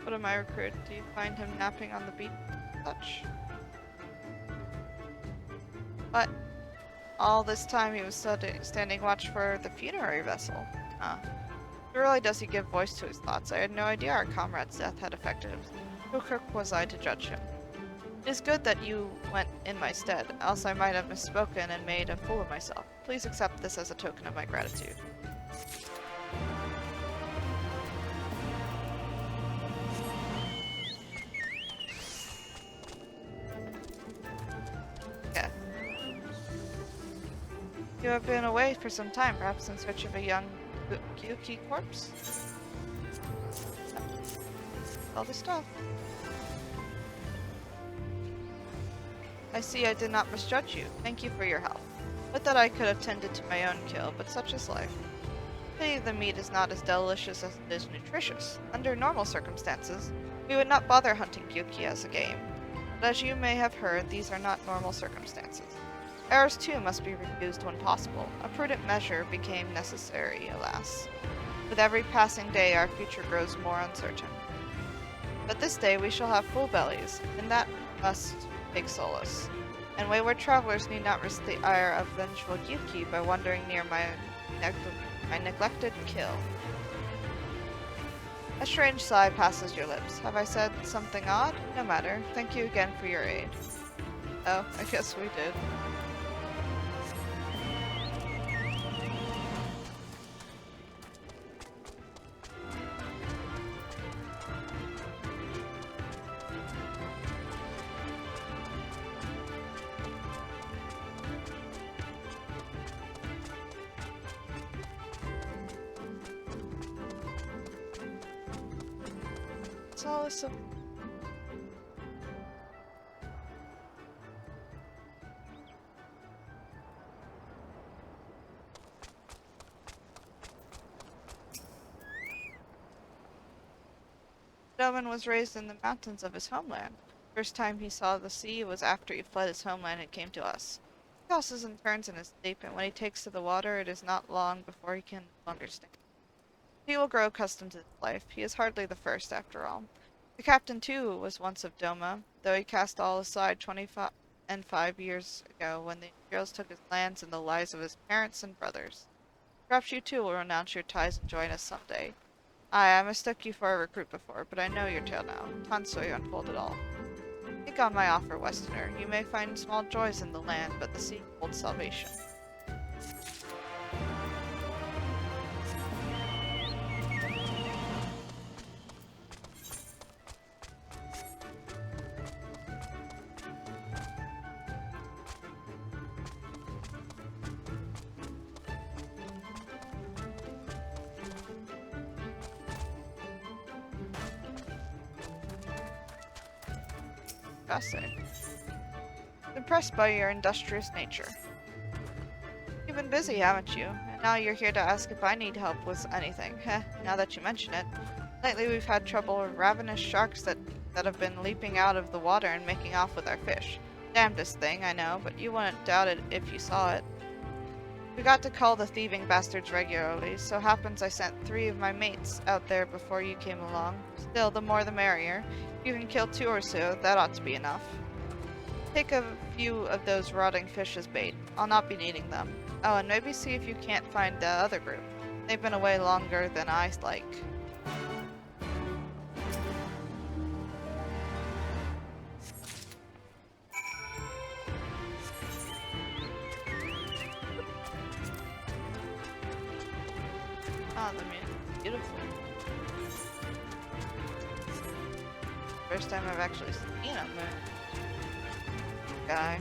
What am I recruit? Do you find him napping on the beach? Such. But all this time he was standing watch for the funerary vessel. Rarely does he give voice to his thoughts. I had no idea our comrade's death had affected him. Who crook was I to judge him? It is good that you went in my stead, else I might have misspoken and made a fool of myself. Please accept this as a token of my gratitude. Okay. You have been away for some time, perhaps in search of a young Gyuki corpse? All the stuff. I see I did not misjudge you. Thank you for your help. Would that I could have tended to my own kill, but such is life. Pity the meat is not as delicious as it is nutritious. Under normal circumstances, we would not bother hunting Gyuki as a game. But as you may have heard, these are not normal circumstances. Errors too must be refused when possible. A prudent measure became necessary, alas. With every passing day our future grows more uncertain. But this day we shall have full bellies, and that must take solace. And wayward travelers need not risk the ire of vengeful Gyuki by wandering near my neglected kill. A strange sigh passes your lips. Have I said something odd? No matter. Thank you again for your aid. Oh, I guess we did. Solace of Delvin was raised in the mountains of his homeland. First time he saw the sea was after he fled his homeland and came to us. He tosses and turns in his sleep, and when he takes to the water, it is not long before he can understand. He will grow accustomed to this life. He is hardly the first, after all. The captain, too, was once of Doma, though he cast all aside 25 years ago when the Imperials took his lands and the lives of his parents and brothers. Perhaps you, too, will renounce your ties and join us someday. I mistook you for a recruit before, but I know your tale now. Tansui unfold it all. Think on my offer, Westerner. You may find small joys in the land, but the sea holds salvation. Impressed by your industrious nature. You've been busy, haven't you? And now you're here to ask if I need help with anything. Heh, now that you mention it. Lately we've had trouble with ravenous sharks that have been leaping out of the water and making off with our fish. Damnedest thing, I know, but you wouldn't doubt it if you saw it. We got to call the thieving bastards regularly, so happens I sent 3 of my mates out there before you came along. Still, the more the merrier. If you can kill 2 or so, that ought to be enough. Take a few of those rotting fish as bait. I'll not be needing them. Oh, and maybe see if you can't find the other group. They've been away longer than I like. Oh, the music's beautiful. First time I've actually seen a guy.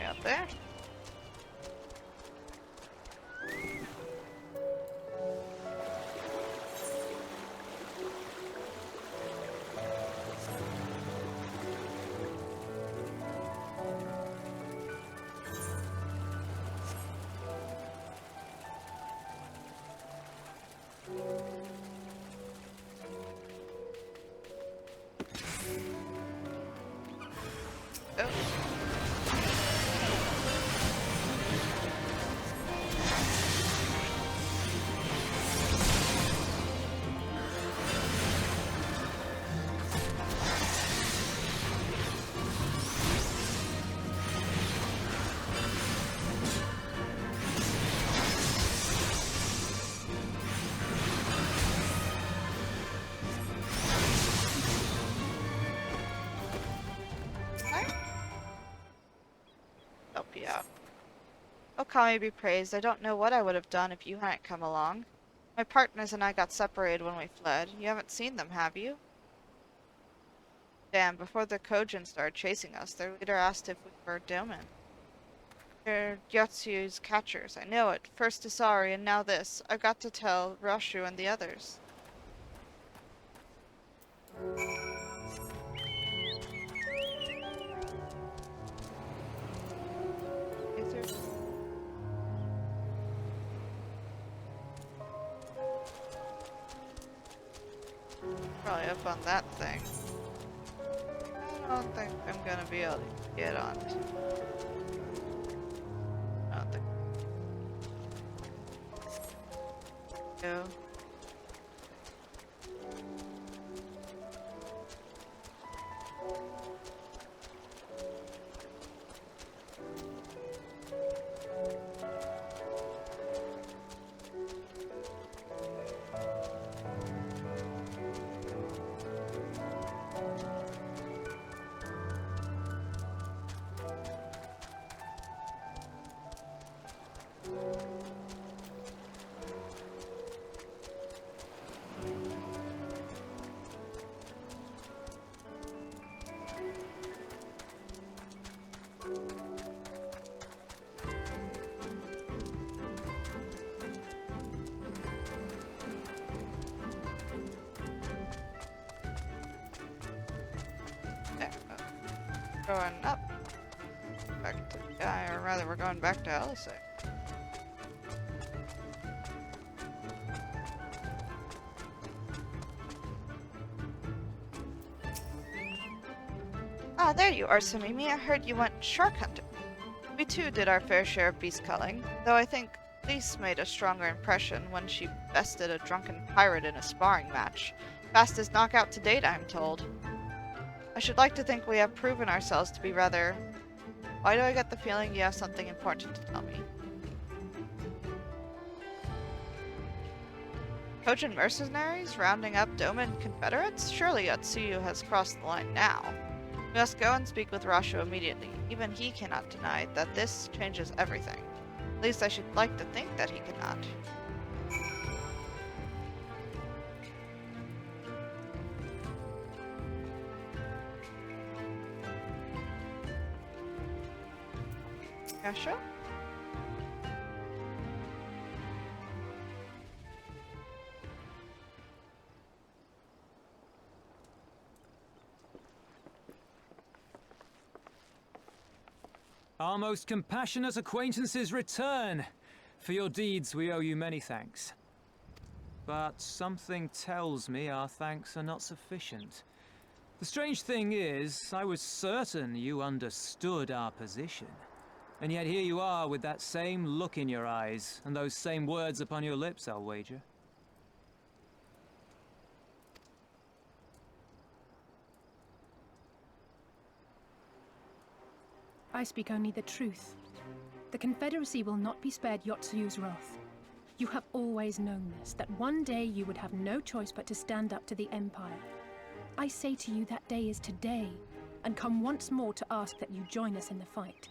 Out there. Oh. Help you out. Oh, Kami be praised. I don't know what I would have done if you hadn't come along. My partners and I got separated when we fled. You haven't seen them, have you? Damn, before the Kojin started chasing us, their leader asked if we were Doman. They're Gyatsu's catchers. I know it. First Isari and now this. I've got to tell Rashu and the others. Probably up on that thing. I don't think I'm gonna be able to get on it. I don't think. Go. Going up. Back to Guy, or rather, we're going back to Elisay. Ah, there you are, Somimi. I heard you went shark hunting. We too did our fair share of beast culling, though I think Lise made a stronger impression when she bested a drunken pirate in a sparring match. Fastest knockout to date, I'm told. I should like to think we have proven ourselves to be rather... Why do I get the feeling you have something important to tell me? Trojan mercenaries rounding up Doman Confederates? Surely Yotsuyu has crossed the line now. We must go and speak with Rasho immediately. Even he cannot deny that this changes everything. At least I should like to think that he cannot. Rasho? Our most compassionate acquaintances return. For your deeds, we owe you many thanks. But something tells me our thanks are not sufficient. The strange thing is, I was certain you understood our position. And yet here you are with that same look in your eyes, and those same words upon your lips, I'll wager. I speak only the truth. The Confederacy will not be spared Yotsuyu's wrath. You have always known this, that one day you would have no choice but to stand up to the Empire. I say to you that day is today, and come once more to ask that you join us in the fight.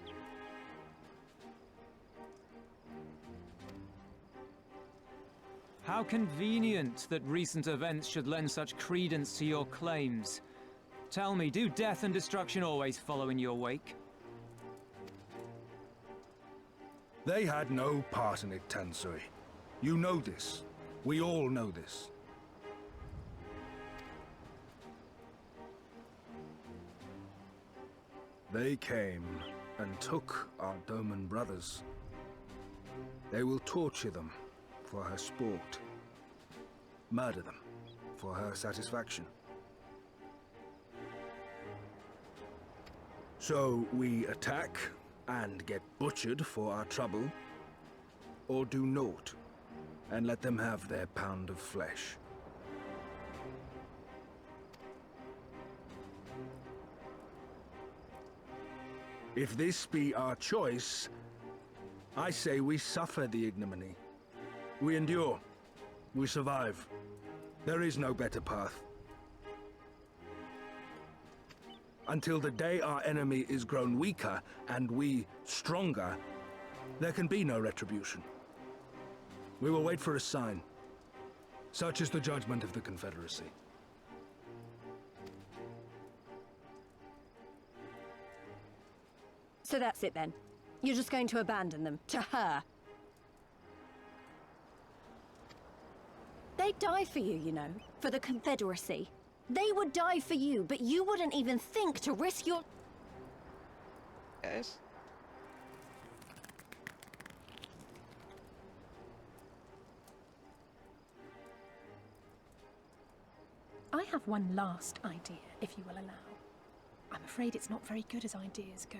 How convenient that recent events should lend such credence to your claims. Tell me, do death and destruction always follow in your wake? They had no part in it, Tansui. You know this. We all know this. They came and took our Doman brothers. They will torture them for her sport. Murder them for her satisfaction. So we attack and get butchered for our trouble, or do naught and let them have their pound of flesh. If this be our choice, I say we suffer the ignominy. We endure. We survive. There is no better path. Until the day our enemy is grown weaker and we stronger, there can be no retribution. We will wait for a sign. Such is the judgment of the Confederacy. So that's it then. You're just going to abandon them to her. They'd die for you, you know, for the Confederacy. They would die for you, but you wouldn't even think to risk your... Guys. I have one last idea, if you will allow. I'm afraid it's not very good as ideas go.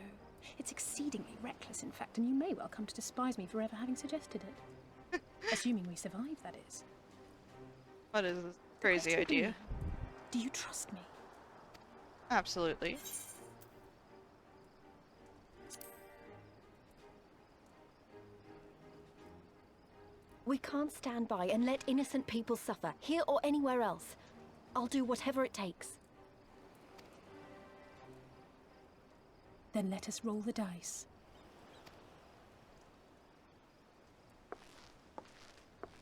It's exceedingly reckless, in fact, and you may well come to despise me for ever having suggested it. Assuming we survive, that is. What is this crazy idea? Do you trust me? Absolutely. We can't stand by and let innocent people suffer, here or anywhere else. I'll do whatever it takes. Then let us roll the dice.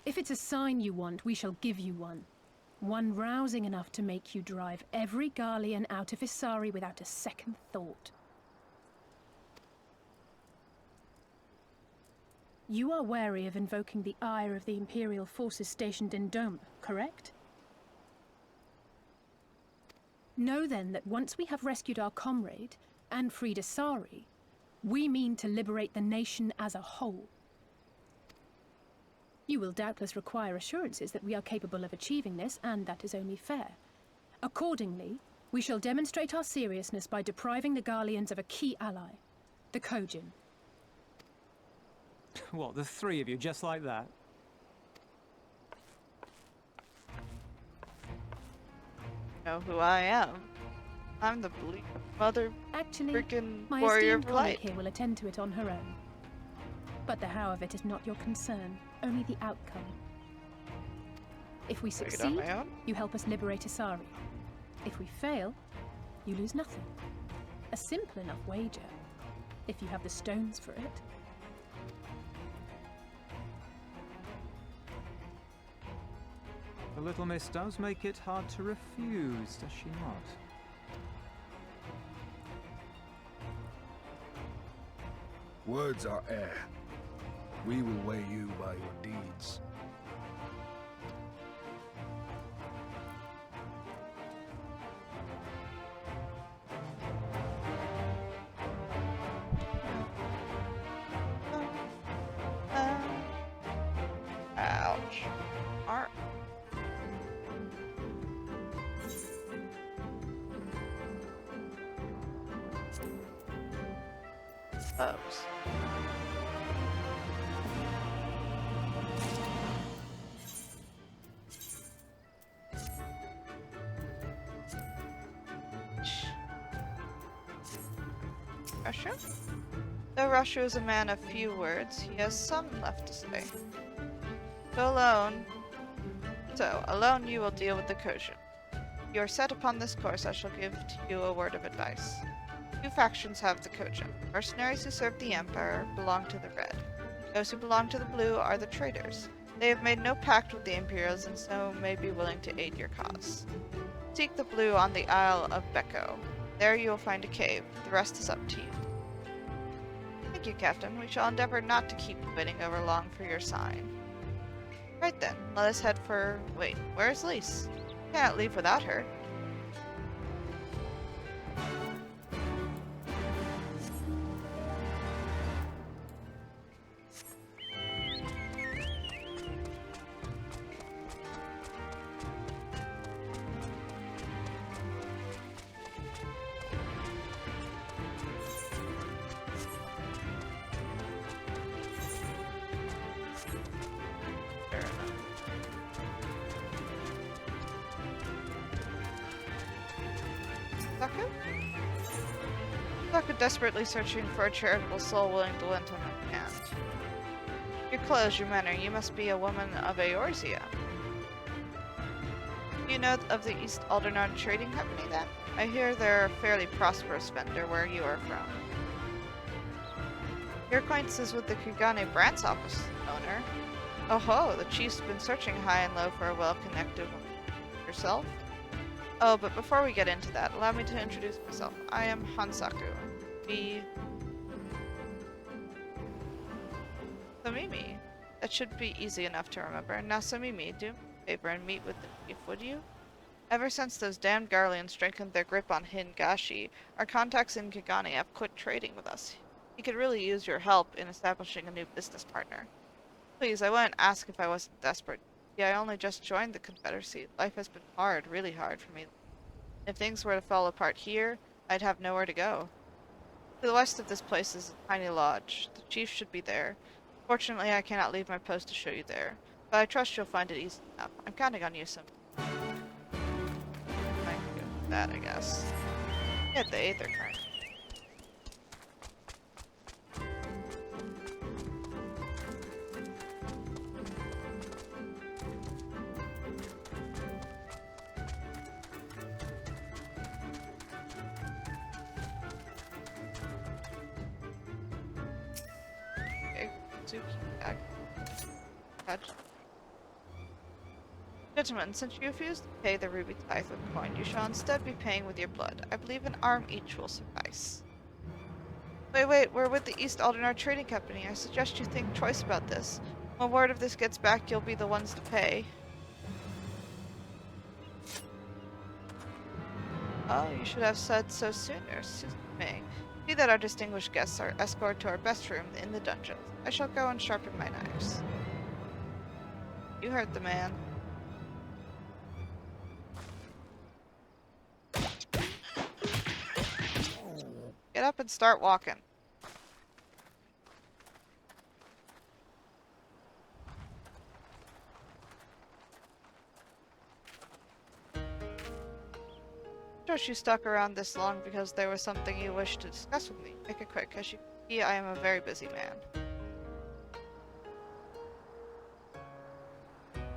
If it's a sign you want, we shall give you one. One rousing enough to make you drive every Garlean out of Isari without a second thought. You are wary of invoking the ire of the Imperial forces stationed in Doma, correct? Know then that once we have rescued our comrade, and freed Asari, we mean to liberate the nation as a whole. You will doubtless require assurances that we are capable of achieving this, and that is only fair. Accordingly, we shall demonstrate our seriousness by depriving the Garleans of a key ally, the Kojin. What, the three of you, just like that? Know who I am. I'm the mother Actually, freaking my warrior esteemed of colleague light. here will attend to it on her own. But the how of it is not your concern, only the outcome. If we Take it on succeed, my own? you help us liberate Asari. If we fail, you lose nothing. A simple enough wager, if you have the stones for it. The little miss does make it hard to refuse, does she not? Words are air. We will weigh you by your deeds. Ouch. Arr. Oops. Russia? Though Russia is a man of few words, he has some left to say. Alone you will deal with the Kojin. If you are set upon this course, I shall give to you a word of advice. Two factions have the Kojin. Mercenaries who serve the Emperor belong to the Red. Those who belong to the Blue are the traitors. They have made no pact with the Imperials and so may be willing to aid your cause. Seek the Blue on the Isle of Beko. There you will find a cave. The rest is up to you. Thank you, Captain. We shall endeavor not to keep waiting over long for your sign. Right then, let us head for... Wait, where is Lise? Can't leave without her. Saka desperately searching for a charitable soul willing to lend him a hand. Your clothes, your manner, you must be a woman of Eorzea. Do you know of the East Aldernard Trading Company then? I hear they're a fairly prosperous vendor where you are from. Your acquaintances with the Kugane Brant's office owner. Oh ho, the chief's been searching high and low for a well-connected woman. Yourself? Oh, but before we get into that, allow me to introduce myself. I am Hansaku. Be... Somimi. That should be easy enough to remember. Now, Somimi, do me a favor and meet with the chief, would you? Ever since those damned Garleans strengthened their grip on Hingashi, our contacts in Kigane have quit trading with us. He could really use your help in establishing a new business partner. Please, I wouldn't ask if I wasn't desperate. Yeah, I only just joined the Confederacy. Life has been hard, really hard for me. If things were to fall apart here, I'd have nowhere to go. To the west of this place is a tiny lodge. The chief should be there. Fortunately, I cannot leave my post to show you there, but I trust you'll find it easy enough. I'm counting on you, some. Thank you for that, I guess. Get the Aether current. Gentlemen, since you refuse to pay the ruby tithe with coin, you shall instead be paying with your blood. I believe an arm each will suffice. Wait, we're with the East Aldernard Trading Company. I suggest you think twice about this. When word of this gets back, you'll be the ones to pay. Oh, you should have said so sooner. me. See that our distinguished guests are escorted to our best room in the dungeons. I shall go and sharpen my knives. You heard the man. Get up and start walking. Josh, you stuck around this long because there was something you wished to discuss with me. Make it quick. As you can see, I am a very busy man.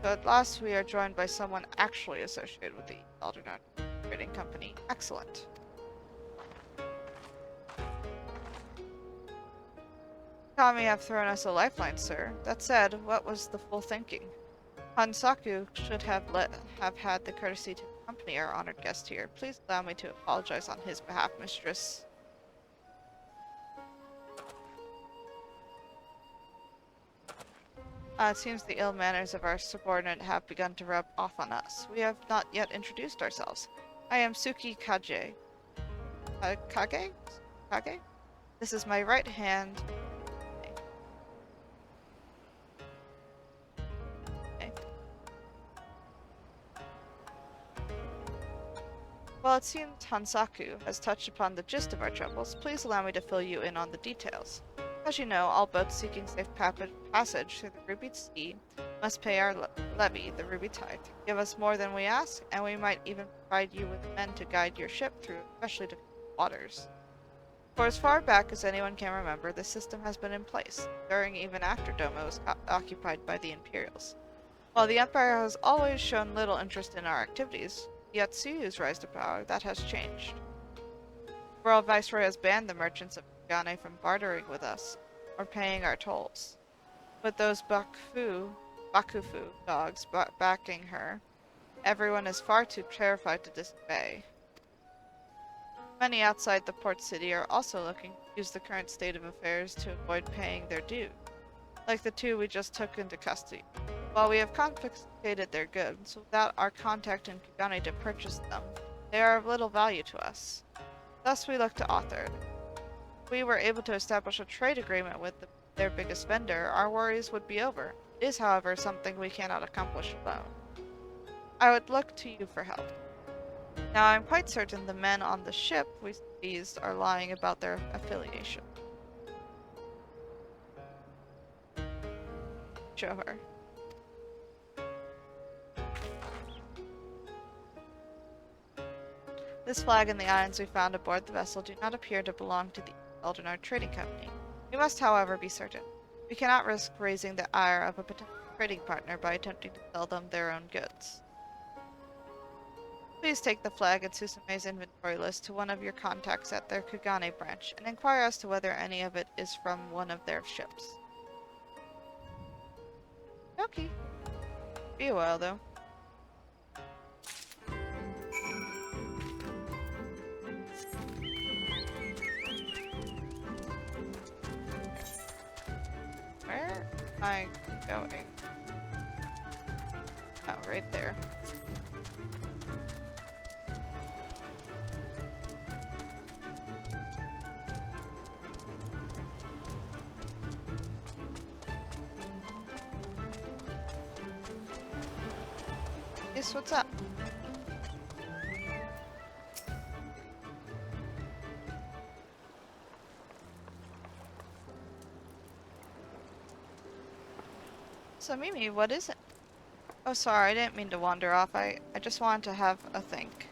So at last we are joined by someone actually associated with the Aldernon Trading Company. Excellent. Kami have thrown us a lifeline, sir. That said, what was the full thinking? Hansaku should have had the courtesy to accompany our honored guest here. Please allow me to apologize on his behalf, mistress. It seems the ill manners of our subordinate have begun to rub off on us. We have not yet introduced ourselves. I am Suki Kage. Kage? Kage? This is my right hand. Okay. Well, it seems Hansaku has touched upon the gist of our troubles. Please allow me to fill you in on the details. As you know, all boats seeking safe passage through the Ruby Sea must pay our levy, the Ruby Tithe. Give us more than we ask, and we might even provide you with men to guide your ship through especially difficult waters. For as far back as anyone can remember, this system has been in place, during even after Doma was occupied by the Imperials. While the Empire has always shown little interest in our activities, yet Tsuyu's rise to power, that has changed. The World Viceroy has banned the merchants of Kagane from bartering with us, or paying our tolls. With those Bakufu dogs backing her, everyone is far too terrified to disobey. Many outside the port city are also looking to use the current state of affairs to avoid paying their due, like the two we just took into custody. While we have confiscated their goods, without our contact in Kagane to purchase them, they are of little value to us. Thus we look to Author. If we were able to establish a trade agreement with their biggest vendor, our worries would be over. It is, however, something we cannot accomplish alone. I would look to you for help. Now, I'm quite certain the men on the ship we seized are lying about their affiliation. Show her. This flag and the irons we found aboard the vessel do not appear to belong to the Aldernar Trading Company. We must, however, be certain. We cannot risk raising the ire of a potential trading partner by attempting to sell them their own goods. Please take the flag and Susume's inventory list to one of your contacts at their Kagane branch, and inquire as to whether any of it is from one of their ships. Okay. Be a while, though. Where am I going? Oh, right there. Yes, what's up? Somimi, what is it? Oh, sorry, I didn't mean to wander off. I just wanted to have a think.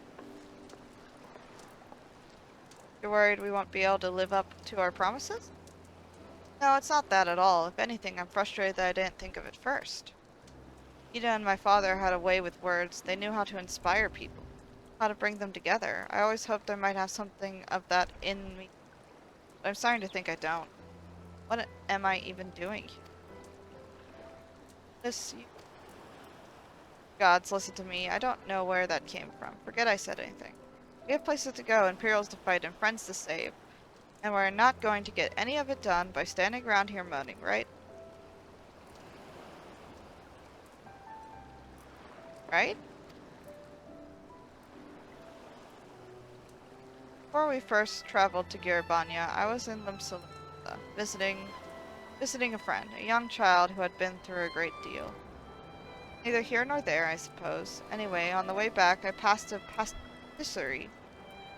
You're worried we won't be able to live up to our promises? No, it's not that at all. If anything, I'm frustrated that I didn't think of it first. Ida and my father had a way with words. They knew how to inspire people, how to bring them together. I always hoped I might have something of that in me, but I'm starting to think I don't. What am I even doing here? Gods, listen to me. I don't know where that came from. Forget I said anything. We have places to go, Imperials to fight, and friends to save. And we're not going to get any of it done by standing around here moaning, right? Right? Before we first traveled to Giribania, I was in Limsalua, visiting a friend, a young child who had been through a great deal. Neither here nor there, I suppose. Anyway, on the way back, I passed a pastisserie,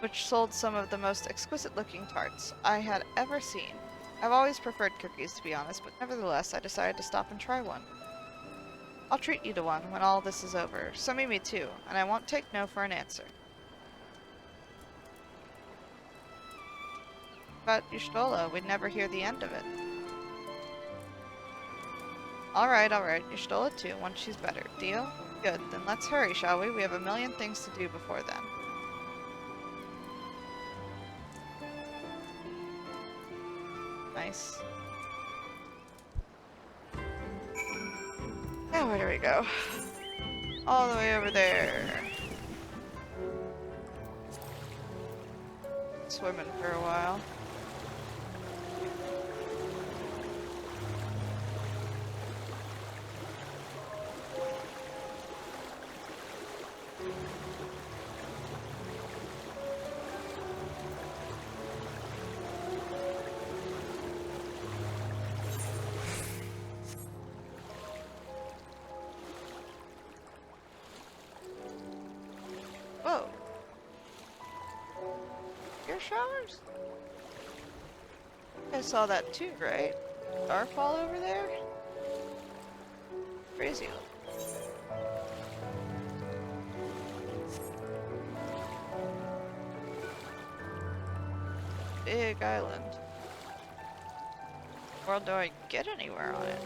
which sold some of the most exquisite-looking tarts I had ever seen. I've always preferred cookies, to be honest, but nevertheless, I decided to stop and try one. I'll treat you to one when all this is over. Somimi too, and I won't take no for an answer. But Y'shtola, we'd never hear the end of it. Alright, Y'shtola too, once she's better. Deal? Good, then let's hurry, shall we? We have a million things to do before then. Nice. Now where do we go? All the way over there. Swimming for a while. Whoa. Air showers? I saw that too, right? Starfall over there? Crazy. Big island. Or do I get anywhere on it?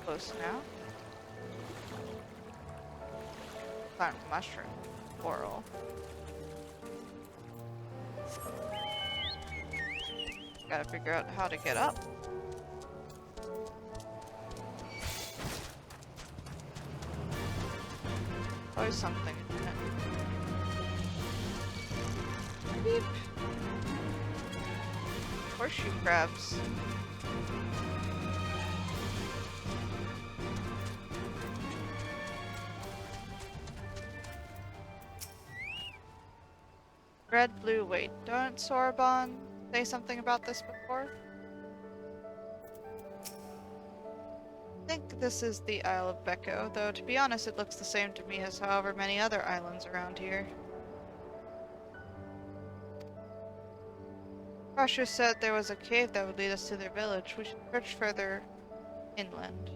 Close now. Plant mushroom. Coral. Gotta figure out how to get up. Always something, isn't it? Beep. Horseshoe crabs. Red, blue, wait, don't Sorbonne say something about this before? I think this is the Isle of Becco, though to be honest it looks the same to me as however many other islands around here. Crusher said there was a cave that would lead us to their village. We should search further inland.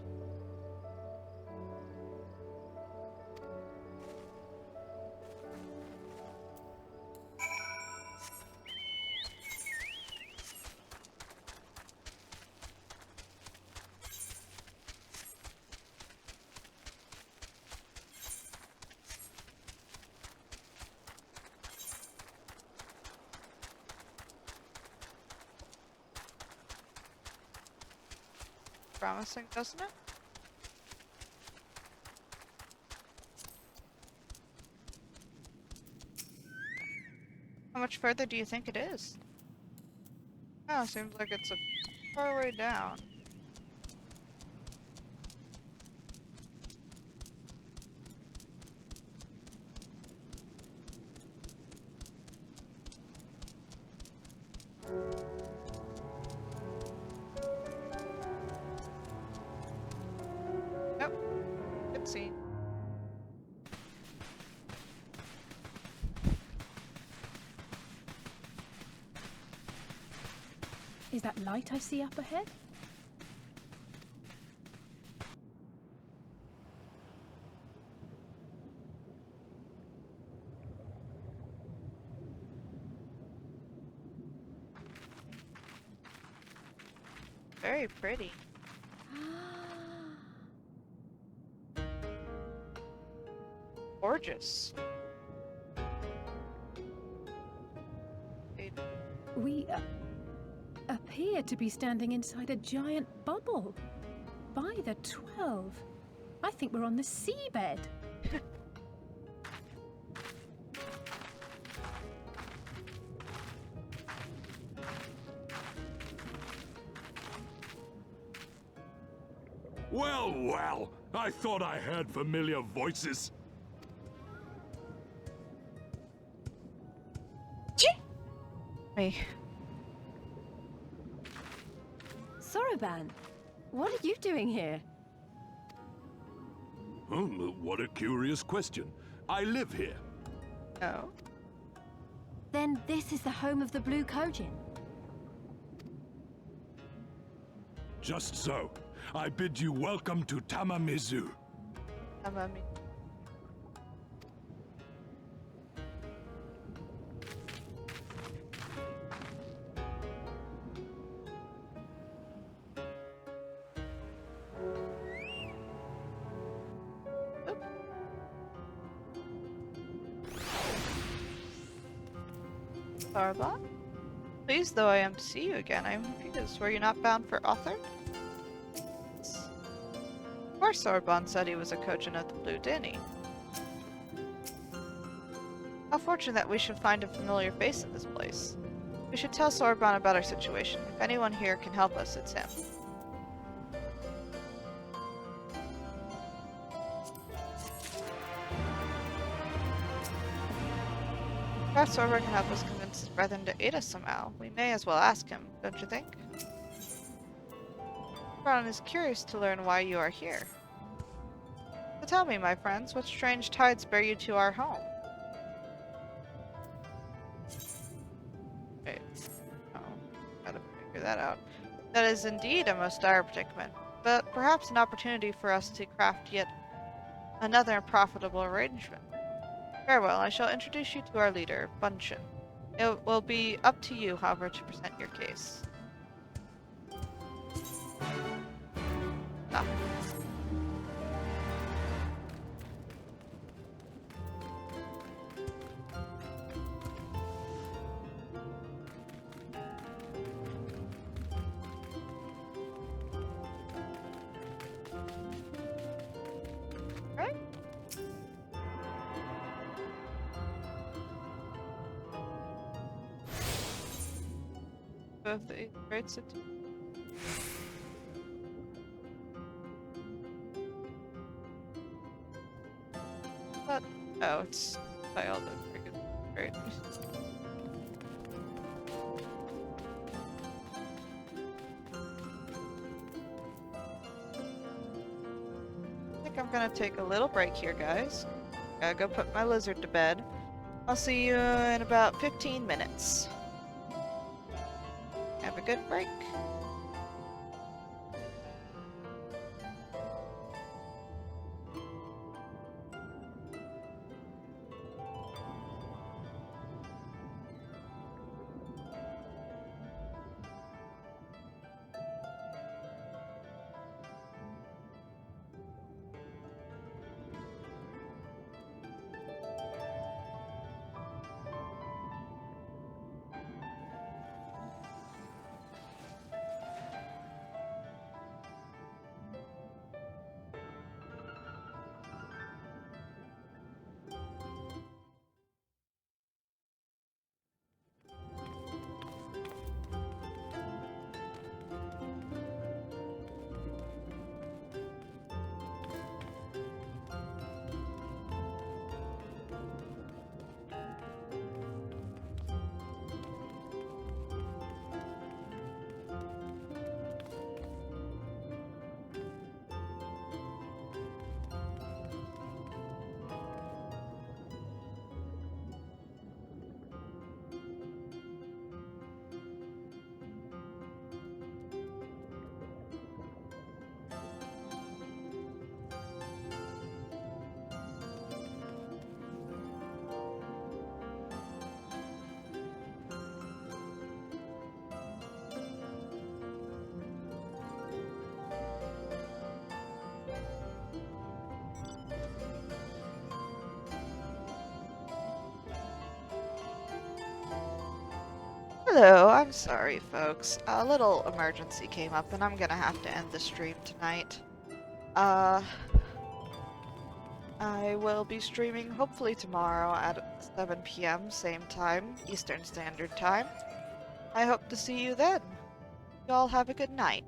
Promising, doesn't it? How much further do you think it is? Oh, seems like it's a far way down. Yep. Good scene. Is that light I see up ahead? Very pretty. Gorgeous. We appear to be standing inside a giant bubble. By the 12, I think we're on the seabed. Well, well, I thought I heard familiar voices. Me. Soroban, what are you doing here? What a curious question. I live here. Oh. Then this is the home of the Blue Kojin. Just so. I bid you welcome to Tamamizu. Somimi. Sarbot? Pleased though I am to see you again. I am confused. Were you not bound for Author? Of course Sorbonne said he was a Kojin of the Blue, didn't he? How fortunate that we should find a familiar face in this place. We should tell Sorbonne about our situation. If anyone here can help us, it's him. Perhaps Sorbonne can help us convince his brethren to aid us somehow. We may as well ask him, don't you think? Sorbonne is curious to learn why you are here. So tell me, my friends, what strange tides bear you to our home? Wait. Oh, gotta figure that out. That is indeed a most dire predicament, but perhaps an opportunity for us to craft yet another profitable arrangement. Very well, I shall introduce you to our leader, Bunshin. It will be up to you, however, to present your case. Ah. Right? Both the rates it. But oh, it's by all the freaking right. I think I'm gonna take a little break here, guys. Gotta go put my lizard to bed. I'll see you in about 15 minutes. Have a good break. Hello, I'm sorry, folks. A little emergency came up, and I'm gonna have to end the stream tonight. I will be streaming hopefully tomorrow at 7 p.m. same time, Eastern Standard Time. I hope to see you then. Y'all have a good night.